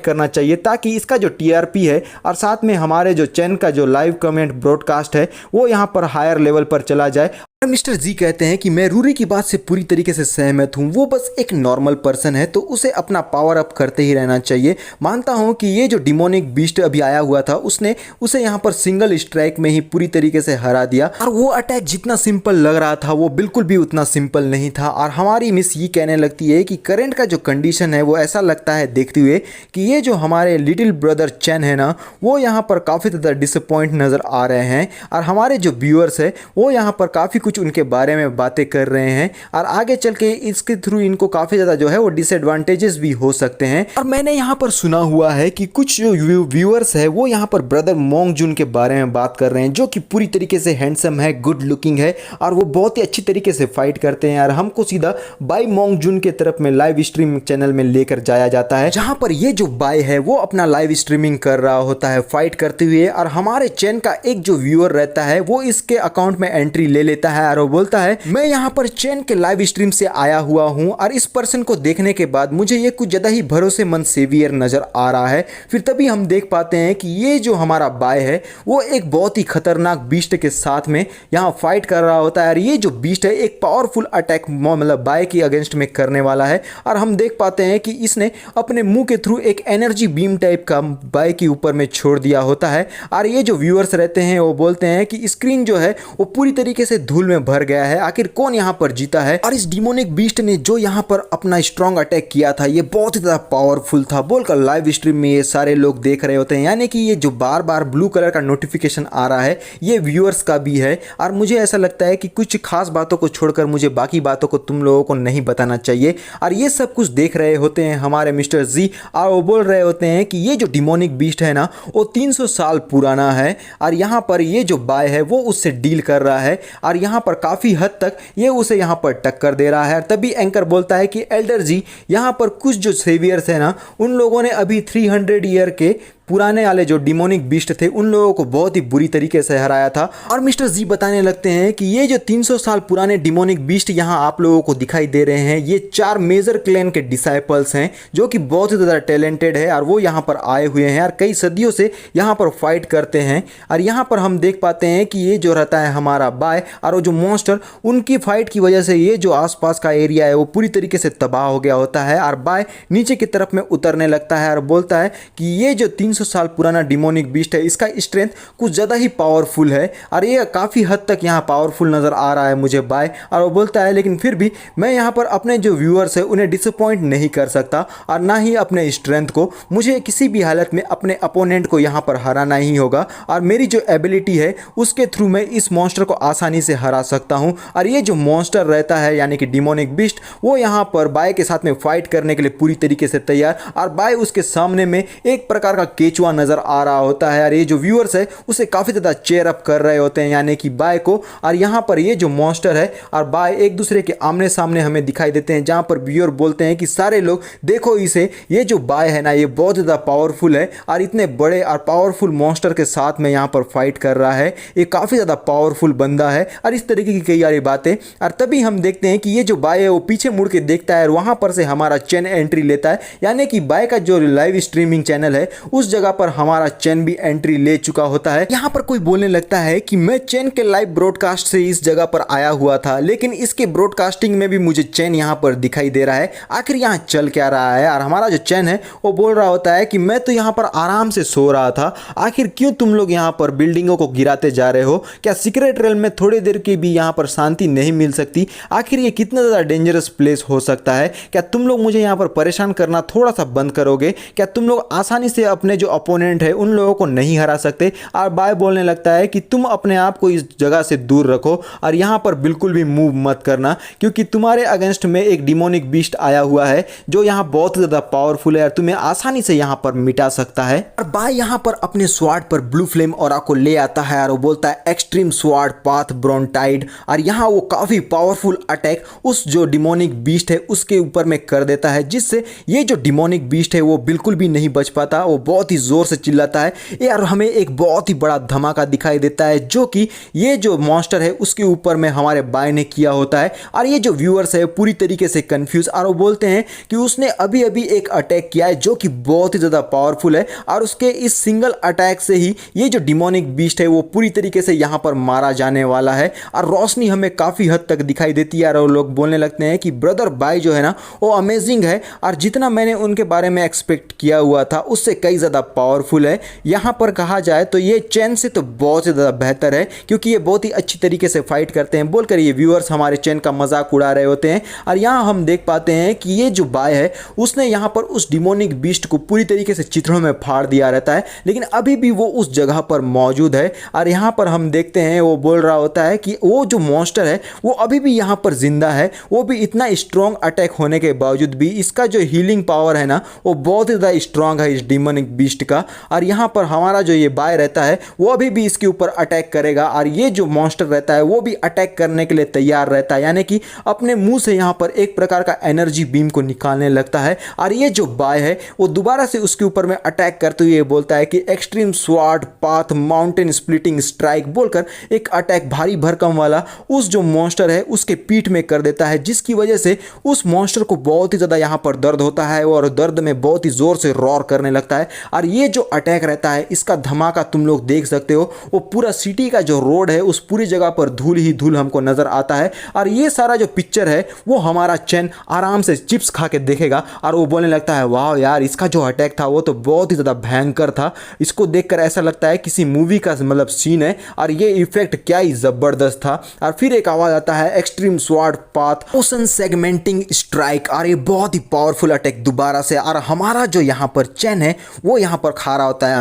करना चाहिए, ताकि इसका जो टीआरपी है और साथ में हमारे जो चैन का जो लाइव कमेंट ब्रॉडकास्ट है वो यहाँ पर हायर लेवल पर चला जाए। मिस्टर जी कहते हैं कि मैं रूरी की बात से पूरी तरीके से सहमत हूँ, वो बस एक नॉर्मल पर्सन है तो उसे अपना पावर अप करते ही रहना चाहिए। मानता हूँ कि ये जो डिमोनिक बीस्ट अभी आया हुआ था उसने उसे यहाँ पर सिंगल स्ट्राइक में ही पूरी तरीके से हरा दिया, और वो अटैक जितना सिंपल लग रहा था वो बिल्कुल भी उतना सिंपल नहीं था। और हमारी मिस ये कहने लगती है कि करंट का जो कंडीशन है वो ऐसा लगता है देखते हुए कि ये जो हमारे लिटिल ब्रदर चैन है ना वो यहाँ पर काफ़ी ज़्यादा डिसअपॉइंट नज़र आ रहे हैं, और हमारे जो व्यूअर्स है वो यहाँ पर काफ़ी कुछ उनके बारे में बातें कर रहे हैं, और आगे चल के इसके थ्रू इनको काफ़ी ज़्यादा जो है वो डिसएडवांटेजेस भी हो सकते हैं। और मैंने यहाँ पर सुना हुआ है कि कुछ जो व्यूअर्स है वो यहाँ पर ब्रदर मोंग जुन के बारे में बात कर रहे हैं, जो कि पूरी तरीके से हैंडसम है, गुड लुकिंग है, और वो बहुत ही अच्छी तरीके से फाइट करते हैं। और हमको सीधा बाय मोंग जुन के तरफ में लाइव स्ट्रीम चैनल में लेकर जाया जाता है, जहाँ पर ये जो बाय है वो अपना लाइव स्ट्रीमिंग कर रहा होता है फाइट करते हुए, और हमारे चैन का एक जो व्यूअर रहता है वो इसके अकाउंट में एंट्री ले लेता है है और वो बोलता है मैं यहाँ पर चैन के लाइव स्ट्रीम से आया हुआ हूँ और इस पर्सन को देखने के बाद मुझे ये कुछ ज़्यादा ही भरोसेमंद सेवियर नज़र आ रहा है। फिर तभी हम देख पाते हैं कि ये जो हमारा बाय है वो एक बहुत ही खतरनाक बीस्ट के साथ में यहाँ फाइट कर रहा होता है और ये जो बीस्ट है एक पावरफुल अटैक मतलब बाय के अगेंस्ट में करने वाला है। और हम देख पाते हैं कि इसने अपने मुंह के थ्रू एक एनर्जी बीम टाइप का बाय के ऊपर में छोड़ दिया होता है और ये जो व्यूअर्स रहते हैं वो बोलते हैं कि स्क्रीन जो है वो पूरी तरीके से धूल में भर गया है, आखिर कौन यहाँ पर जीता है। और इस डिमोनिक बीस्ट ने जो यहाँ पर अपना स्ट्रॉन्ग अटैक किया था ये बहुत ही ज़्यादा पावरफुल था बोलकर लाइव स्ट्रीम में ये सारे लोग देख रहे होते हैं। यानी कि ये जो बार बार ब्लू कलर का नोटिफिकेशन आ रहा है ये व्यूअर्स का भी है और मुझे ऐसा लगता है कि कुछ खास बातों को छोड़कर मुझे बाकी बातों को तुम लोगों को नहीं बताना चाहिए। और ये सब कुछ देख रहे होते हैं हमारे मिस्टर जी और वो बोल रहे होते हैं कि ये जो डिमोनिक बीस्ट है ना वो 300 साल पुराना है और यहाँ पर ये जो बाय है वो उससे डील कर रहा है और यहाँ पर काफ़ी हद तक ये उसे यहाँ पर टक्कर दे रहा है। तभी एंकर बोलता है कि एल्डर जी यहाँ पर कुछ जो सेवियर्स है ना उन लोगों ने अभी 300 ईयर के पुराने वाले जो डिमोनिक बीस्ट थे उन लोगों को बहुत ही बुरी तरीके से हराया था। और मिस्टर जी बताने लगते हैं कि ये जो 300 साल पुराने डिमोनिक बीस्ट यहाँ आप लोगों को दिखाई दे रहे हैं ये 4 मेजर क्लैन के डिसाइपल्स हैं जो कि बहुत ही ज़्यादा टैलेंटेड है और वो यहाँ पर आए हुए हैं और कई सदियों से यहाँ पर फाइट करते हैं। और यहाँ पर हम देख पाते हैं कि ये जो रहता है हमारा बाय और वो जो मॉन्स्टर उनकी फाइट की वजह से ये जो आसपास का एरिया है वो पूरी तरीके से तबाह हो गया होता है और बाय नीचे की तरफ में उतरने लगता है और बोलता है कि ये जो 300 साल पुराना डिमोनिक बीस्ट है इसका स्ट्रेंथ कुछ ज़्यादा ही पावरफुल है और ये काफ़ी हद तक यहाँ पावरफुल नज़र आ रहा है मुझे बाय। और वो बोलता है लेकिन फिर भी मैं यहाँ पर अपने जो व्यूअर्स है उन्हें डिसअपॉइंट नहीं कर सकता और ना ही अपने स्ट्रेंथ को, मुझे किसी भी हालत में अपने अपोनेंट को यहाँ पर हराना ही होगा और मेरी जो एबिलिटी है उसके थ्रू मैं इस मॉन्स्टर को आसानी से हरा सकता हूँ। और ये जो मॉन्स्टर रहता है यानी कि डिमोनिक बीस्ट वो यहाँ पर बाय के साथ में फाइट करने के लिए पूरी तरीके से तैयार और बाय उसके सामने में एक प्रकार का केचुआ नजर आ रहा होता है और ये जो व्यूअर्स है उसे काफी ज्यादा चेयर अप कर रहे होते हैं यानी कि बाय को। और यहाँ पर ये जो मॉन्स्टर है और बाय एक दूसरे के आमने सामने हमें दिखाई देते हैं जहाँ पर व्यूअर बोलते हैं कि सारे लोग देखो इसे, ये जो बाय है ना ये बहुत ज़्यादा पावरफुल है और इतने बड़े और पावरफुल मॉन्स्टर के साथ में यहाँ पर फाइट कर रहा है, ये काफ़ी ज़्यादा पावरफुल बंदा है और इस तरीके की कई सारी बातें। और तभी हम देखते हैं कि ये जो बाय है वो पीछे मुड़ के देखता है और वहाँ पर से हमारा चैन एंट्री लेता है यानी कि बाय का जो लाइव स्ट्रीमिंग चैनल है उस जगह पर हमारा चैन भी एंट्री ले चुका होता है। यहाँ पर कोई बोलने लगता है कि मैं चैन के लाइव ब्रॉडकास्ट से इस जगह पर आया हुआ था लेकिन इसके ब्रॉडकास्टिंग में भी मुझे चैन यहाँ पर दिखाई दे रहा है, आखिर यहाँ चल क्या रहा है। और हमारा जो चैन है वो बोल रहा होता है कि मैं तो यहाँ पर आराम से सो रहा था, आखिर क्यों तुम लोग यहाँ पर बिल्डिंगों को गिराते जा रहे हो, क्या सीक्रेट रेल में थोड़ी देर की भी यहाँ पर शांति नहीं मिल सकती, आखिर ये कितना ज़्यादा डेंजरस प्लेस हो सकता है, क्या तुम लोग मुझे यहाँ पर परेशान करना थोड़ा सा बंद करोगे, क्या तुम लोग आसानी से अपने जो अपोनेंट है उन लोगों को नहीं हरा सकते। और बाय बोलने लगता है कि तुम अपने आप को इस जगह से दूर रखो और यहाँ पर बिल्कुल भी मूव मत करना क्योंकि तुम्हारे अगेंस्ट में एक डिमोनिक बीस्ट आया हुआ है जो यहाँ बहुत ज़्यादा पावरफुल है और तुम्हें आसानी से यहाँ पर मिटा सकता है। और बाय यहाँ पर अपने स्वार्ड पर ब्लू फ्लेम ऑरा को ले आता है और वो बोलता है एक्सट्रीम स्वार्ड पाथ ब्रोनटाइड और यहाँ वो काफ़ी पावरफुल अटैक उस जो डिमोनिक बीस्ट है उसके ऊपर में कर देता है जिससे ये जो डिमोनिक बीस्ट है वो बिल्कुल भी नहीं बच पाता, वो बहुत ही ज़ोर से चिल्लाता है यार। हमें एक बहुत ही बड़ा धमाका दिखाई देता है जो कि ये जो मॉन्स्टर है उसके ऊपर में हमारे बाय ने किया होता है और ये जो व्यूअर्स है पूरी तरीके से कंफ्यूज और वो बोलते हैं कि उसने अभी अभी एक अटैक किया है जो कि बहुत ही ज़्यादा पावरफुल है और उसके इस सिंगल अटैक से ही ये जो डिमोनिक बीस्ट है वो पूरी तरीके से यहाँ पर मारा जाने वाला है। और रोशनी हमें काफ़ी हद तक दिखाई देती है और वो लोग बोलने लगते हैं कि ब्रदर बाय जो है ना वो अमेजिंग है और जितना मैंने उनके बारे में एक्सपेक्ट किया हुआ था उससे कई ज़्यादा पावरफुल है। यहाँ पर कहा जाए तो ये चैन से तो बहुत ज़्यादा बेहतर है क्योंकि ये बहुत ही अच्छी तरीके से फाइट करते हैं बोलकर ये व्यूअर्स हमारे चैन का मजाक उड़ा रहे होते हैं। और यहाँ हम देख पाते हैं कि ये जो बाय है उसने यहाँ पर उस डिमोनिक बीस्ट को पूरी तरीके से चित्रों में फाड़ दिया रहता है लेकिन अभी भी वो उस जगह पर मौजूद है। और यहाँ पर हम देखते हैं वो बोल रहा होता है कि वो जो मॉन्स्टर है वो अभी भी यहाँ पर जिंदा है, वो भी इतना स्ट्रॉन्ग अटैक होने के बावजूद भी इसका जो हीलिंग पावर है ना वो बहुत ज़्यादा स्ट्रॉन्ग है इस डिमोनिक बीस्ट बीस्ट का। और यहाँ पर हमारा जो ये बाय रहता है वो अभी भी इसके ऊपर अटैक करेगा और ये जो मॉन्स्टर रहता है वो भी अटैक करने के लिए तैयार रहता है, यानी कि अपने मुंह से यहाँ पर एक प्रकार का एनर्जी बीम को निकालने लगता है। और ये जो बाय है वो दोबारा से उसके ऊपर में अटैक करते हुए बोलता है कि extreme sword path mountain splitting strike बोलकर एक अटैक भारी भरकम वाला उस जो मॉन्स्टर है उसके पीठ में कर देता है, जिसकी वजह से उस मॉन्स्टर को बहुत ही ज़्यादा यहाँ पर दर्द होता है और दर्द में बहुत ही ज़ोर से रॉर करने लगता है। और ये जो अटैक रहता है इसका धमाका तुम लोग देख सकते हो, वो पूरा सिटी का जो रोड है उस पूरी जगह पर धूल ही धूल हमको नज़र आता है। और ये सारा जो पिक्चर है वो हमारा चैन आराम से चिप्स खा के देखेगा और वो बोलने लगता है वाह यार, इसका जो अटैक था वो तो बहुत ही ज़्यादा भयंकर था, इसको देखकर ऐसा लगता है किसी मूवी का मतलब सीन है और ये इफेक्ट क्या ही ज़बरदस्त था। और फिर एक आवाज़ आता है extreme sword path ocean segmenting strike, और ये बहुत ही पावरफुल अटैक दोबारा से। और हमारा जो यहाँ पर चैन है वो यहाँ पर खा रहा होता है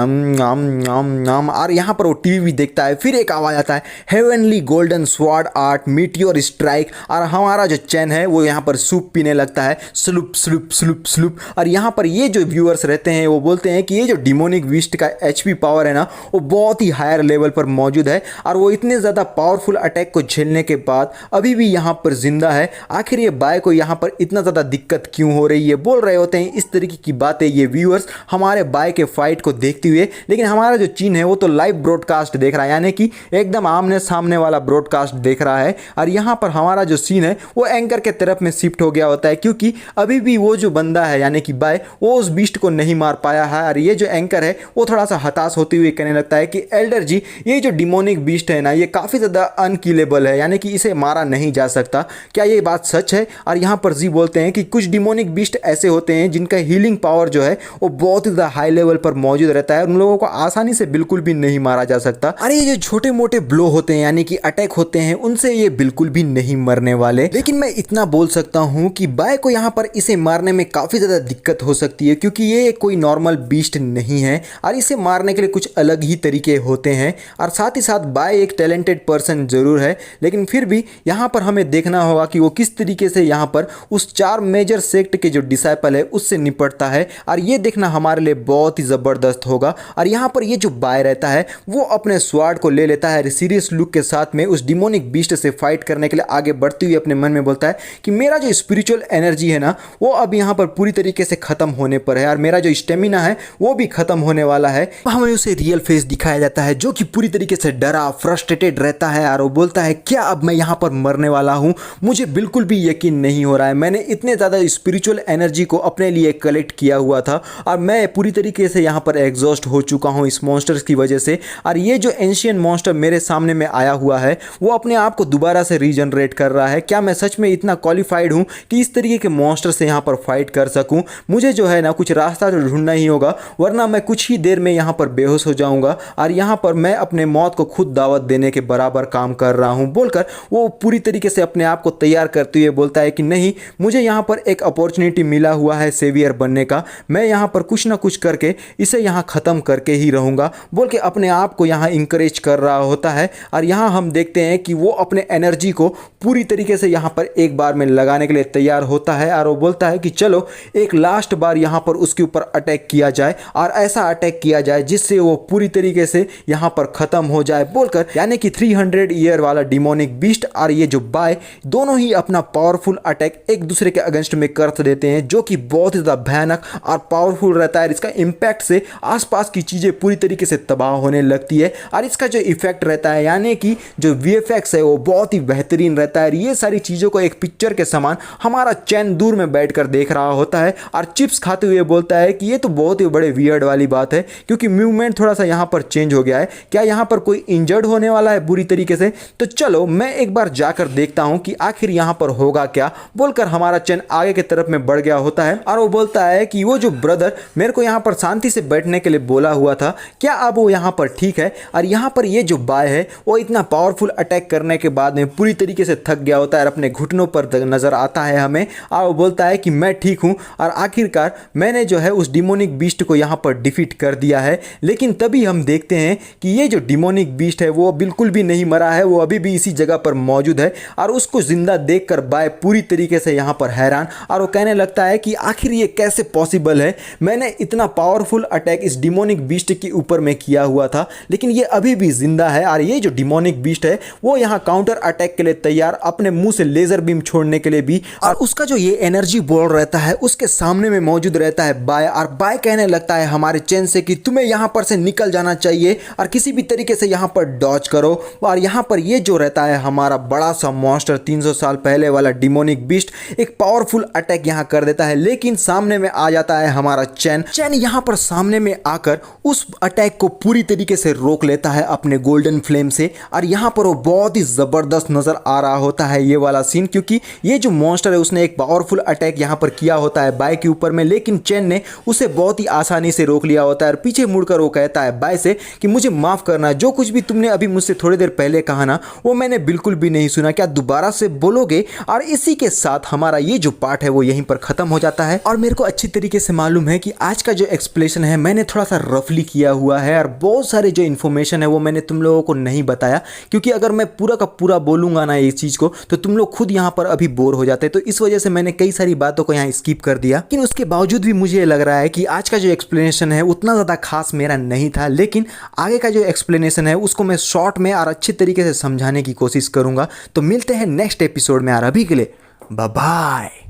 और यहाँ पर वो टीवी भी देखता है। फिर एक आवाज़ आता है heavenly golden sword art meteor strike, और हमारा जो चैन है वो यहाँ पर सूप पीने लगता है स्लूप स्लूप स्लूप स्लूप। और यहाँ पर ये जो व्यूअर्स रहते हैं वो बोलते हैं कि ये जो डिमोनिक बीस्ट का एचपी पावर है ना वो बहुत ही हायर लेवल पर मौजूद है और वो इतने ज़्यादा पावरफुल अटैक को झेलने के बाद अभी भी यहाँ पर जिंदा है। आखिर ये बाय को यहाँ पर इतना ज़्यादा दिक्कत क्यों हो रही है, बोल रहे होते हैं इस तरीके की बातें ये व्यूअर्स हमारे बाय के फाइट को देखते हुए। लेकिन हमारा जो चीन है वो तो लाइव ब्रॉडकास्ट देख रहा है, यानी कि एकदम आमने सामने वाला ब्रॉडकास्ट देख रहा है। और यहाँ पर हमारा जो सीन है वो एंकर के तरफ में शिफ्ट हो गया होता है, क्योंकि अभी भी वो जो बंदा है यानी कि बाय वो उस बीस्ट को नहीं मार पाया है। और ये जो एंकर है वो थोड़ा सा हताश होते हुए कहने लगता है कि एल्डर जी, ये जो डिमोनिक बीस्ट है ना ये काफ़ी ज़्यादा अनकिलेबल है, यानी कि इसे मारा नहीं जा सकता, क्या ये बात सच है? और यहाँ पर जी बोलते हैं कि कुछ डिमोनिक बीस्ट ऐसे होते हैं जिनका हीलिंग पावर जो है वो बहुत ही ज़्यादा हाई लेवल पर मौजूद रहता है, उन लोगों को आसानी से बिल्कुल भी नहीं मारा जा सकता। अरे ये जो छोटे मोटे ब्लो होते हैं यानी कि अटैक होते हैं उनसे ये बिल्कुल भी नहीं मरने वाले। लेकिन मैं इतना बोल सकता हूँ कि बाय को यहाँ पर इसे मारने में काफ़ी ज़्यादा दिक्कत हो सकती है, क्योंकि ये कोई नॉर्मल बीस्ट नहीं है और इसे मारने के लिए कुछ अलग ही तरीके होते हैं। और साथ ही साथ बाय एक टैलेंटेड पर्सन ज़रूर है, लेकिन फिर भी यहाँ पर हमें देखना होगा कि वो किस तरीके से यहाँ पर उस 4 मेजर सेक्ट के जो डिसाइपल है उससे निपटता है, और ये देखना हमारे लिए बहुत ही ज़बरदस्त होगा। और यहाँ पर ये जो बाय रहता है वो अपने स्वार्ड को ले लेता है सीरियस लुक के साथ में उस डिमोनिक बीस्ट से फाइट करने के लिए आगे बढ़ते हुए अपने मन में बोलता है कि मेरा जो स्पिरिचुअल एनर्जी है ना वो अब यहाँ पर पूरी तरीके से ख़त्म होने पर है और मेरा जो स्टेमिना है वो भी ख़त्म होने वाला है। हमें उसे रियल फेस दिखाया जाता है जो कि पूरी तरीके से डरा फ्रस्ट्रेटेड रहता है और वो बोलता है क्या अब मैं यहाँ पर मरने वाला हूँ? मुझे बिल्कुल भी यकीन नहीं हो रहा है, मैंने इतने ज़्यादा स्पिरिचुअल एनर्जी को अपने लिए कलेक्ट किया हुआ था और मैं पूरी तरीके से यहाँ पर एग्जॉस्ट हो चुका हूँ इस मॉन्स्टर्स की वजह से। और ये जो एंशियंट मॉन्स्टर मेरे सामने में आया हुआ है वो अपने आप को दोबारा से रीजनरेट कर रहा है। क्या मैं सच में इतना क्वालिफाइड हूँ कि इस तरीके के मॉन्स्टर से यहाँ पर फाइट कर सकूँ? मुझे जो है ना कुछ रास्ता तो ढूंढना ही होगा, वरना मैं कुछ ही देर में यहाँ पर बेहोश हो जाऊँगा और यहाँ पर मैं अपने मौत को खुद दावत देने के बराबर काम कर रहा हूँ बोलकर वो पूरी तरीके से अपने आप को तैयार करते हुए बोलता है कि नहीं, मुझे यहाँ पर एक अपॉर्चुनिटी मिला हुआ है सेवियर बनने का, मैं यहाँ पर कुछ ना कुछ करके इसे यहाँ ख़त्म करके ही रहूँगा बोल के अपने आप को यहाँ इंकरेज कर रहा होता है। और यहाँ हम देखते हैं कि वो अपने एनर्जी को पूरी तरीके से यहाँ पर एक बार में लगाने के लिए तैयार होता है और वो बोलता है कि चलो एक लास्ट बार यहाँ पर उसके ऊपर अटैक किया जाए और ऐसा अटैक किया जाए जिससे वो पूरी तरीके से यहाँ पर ख़त्म हो जाए बोलकर, यानी कि 300 ईयर वाला डिमोनिक बीस्ट और ये जो बाय दोनों ही अपना पावरफुल अटैक एक दूसरे के अगेंस्ट में कर देते हैं, जो कि बहुत ही ज़्यादा भयानक और पावरफुल रहता है। इसका इम्पैक्ट से आसपास की चीज़ें पूरी तरीके से तबाह होने लगती है और इसका जो इफेक्ट रहता है यानी कि जो VFX है वो बहुत ही बेहतरीन रहता है। ये सारी चीज़ों को एक पिक्चर के समान हमारा चैन दूर में बैठकर देख रहा होता है और चिप्स खाते हुए बोलता है कि ये तो बहुत ही बड़े वियर्ड वाली बात है, क्योंकि मूवमेंट थोड़ा सा यहाँ पर चेंज हो गया है, क्या यहाँ पर कोई इंजर्ड होने वाला है बुरी तरीके से? तो चलो मैं एक बार जाकर देखता हूँ कि आखिर यहाँ पर होगा क्या बोलकर हमारा चैन आगे की तरफ में बढ़ गया होता है और वो बोलता है कि वो जो ब्रदर मेरे को यहाँ पर शांति से बैठने के लिए बोला हुआ था, क्या अब वो यहाँ पर ठीक है? और यहाँ पर ये जो बाय है वो इतना पावरफुल अटैक करने के बाद में पूरी तरीके से थक गया होता है, अपने घुटनों पर नजर आता है हमें और वो बोलता है कि मैं ठीक हूँ और आखिरकार मैंने जो है उस डिमोनिक बीस्ट को यहाँ पर डिफीट कर दिया है। लेकिन तभी हम देखते हैं कि ये जो डिमोनिक बीस्ट है वो बिल्कुल भी नहीं मरा है, वो अभी भी इसी जगह पर मौजूद है और उसको जिंदा देखकर बाय पूरी तरीके से यहाँ पर हैरान और वो कहने लगता है कि आखिर ये कैसे पॉसिबल है, मैंने इतना पावर पावरफुल अटैक इस डिमोनिक बीस्ट के ऊपर में किया हुआ था, लेकिन ये अभी भी जिंदा है। और ये जो डिमोनिक बीस्ट है वो यहाँ काउंटर अटैक के लिए तैयार, अपने मुंह से लेजर बीम छोड़ने के लिए भी। और उसका जो ये एनर्जी बॉल रहता है उसके सामने में मौजूद रहता है बाय, और बाय कहने लगता है हमारे चेन से कि तुम्हें यहाँ पर से निकल जाना चाहिए और किसी भी तरीके से यहाँ पर डॉज करो। और यहाँ पर ये जो रहता है हमारा बड़ा सा मॉन्स्टर 300 साल पहले वाला डिमोनिक बीस्ट एक पावरफुल अटैक यहाँ कर देता है, लेकिन सामने में आ जाता है हमारा चैन यहाँ पर सामने में आकर उस अटैक को पूरी तरीके से रोक लेता है अपने गोल्डन फ्लेम से। और यहाँ पर वो बहुत ही जबरदस्त नजर आ रहा होता है ये वाला सीन, क्योंकि ये जो मॉन्स्टर है उसने एक पावरफुल अटैक यहाँ पर किया होता है बाय के ऊपर में, लेकिन चैन ने उसे बहुत ही आसानी से रोक लिया होता है। और पीछे मुड़कर वो कहता है बाय से कि मुझे माफ करना, जो कुछ भी तुमने अभी मुझसे थोड़ी देर पहले कहा ना वो मैंने बिल्कुल भी नहीं सुना, क्या दोबारा से बोलोगे? और इसी के साथ हमारा ये जो पार्ट है वो यहीं पर खत्म हो जाता है। और मेरे को अच्छी तरीके से मालूम है कि आज का जो एक्सप्लेनेशन है मैंने थोड़ा सा रफली किया हुआ है और बहुत सारे जो इन्फॉर्मेशन है वो मैंने तुम लोगों को नहीं बताया, क्योंकि अगर मैं पूरा का पूरा बोलूंगा ना इस चीज को तो तुम लोग खुद यहाँ पर अभी बोर हो जाते, तो इस वजह से मैंने कई सारी बातों को यहाँ स्किप कर दिया। लेकिन उसके बावजूद भी मुझे लग रहा है कि आज का जो एक्सप्लेनेशन है उतना ज़्यादा खास मेरा नहीं था, लेकिन आगे का जो एक्सप्लेनेशन है उसको मैं शॉर्ट में और अच्छे तरीके से समझाने की कोशिश करूंगा। तो मिलते हैं नेक्स्ट एपिसोड में, यार अभी के लिए बाय बाय।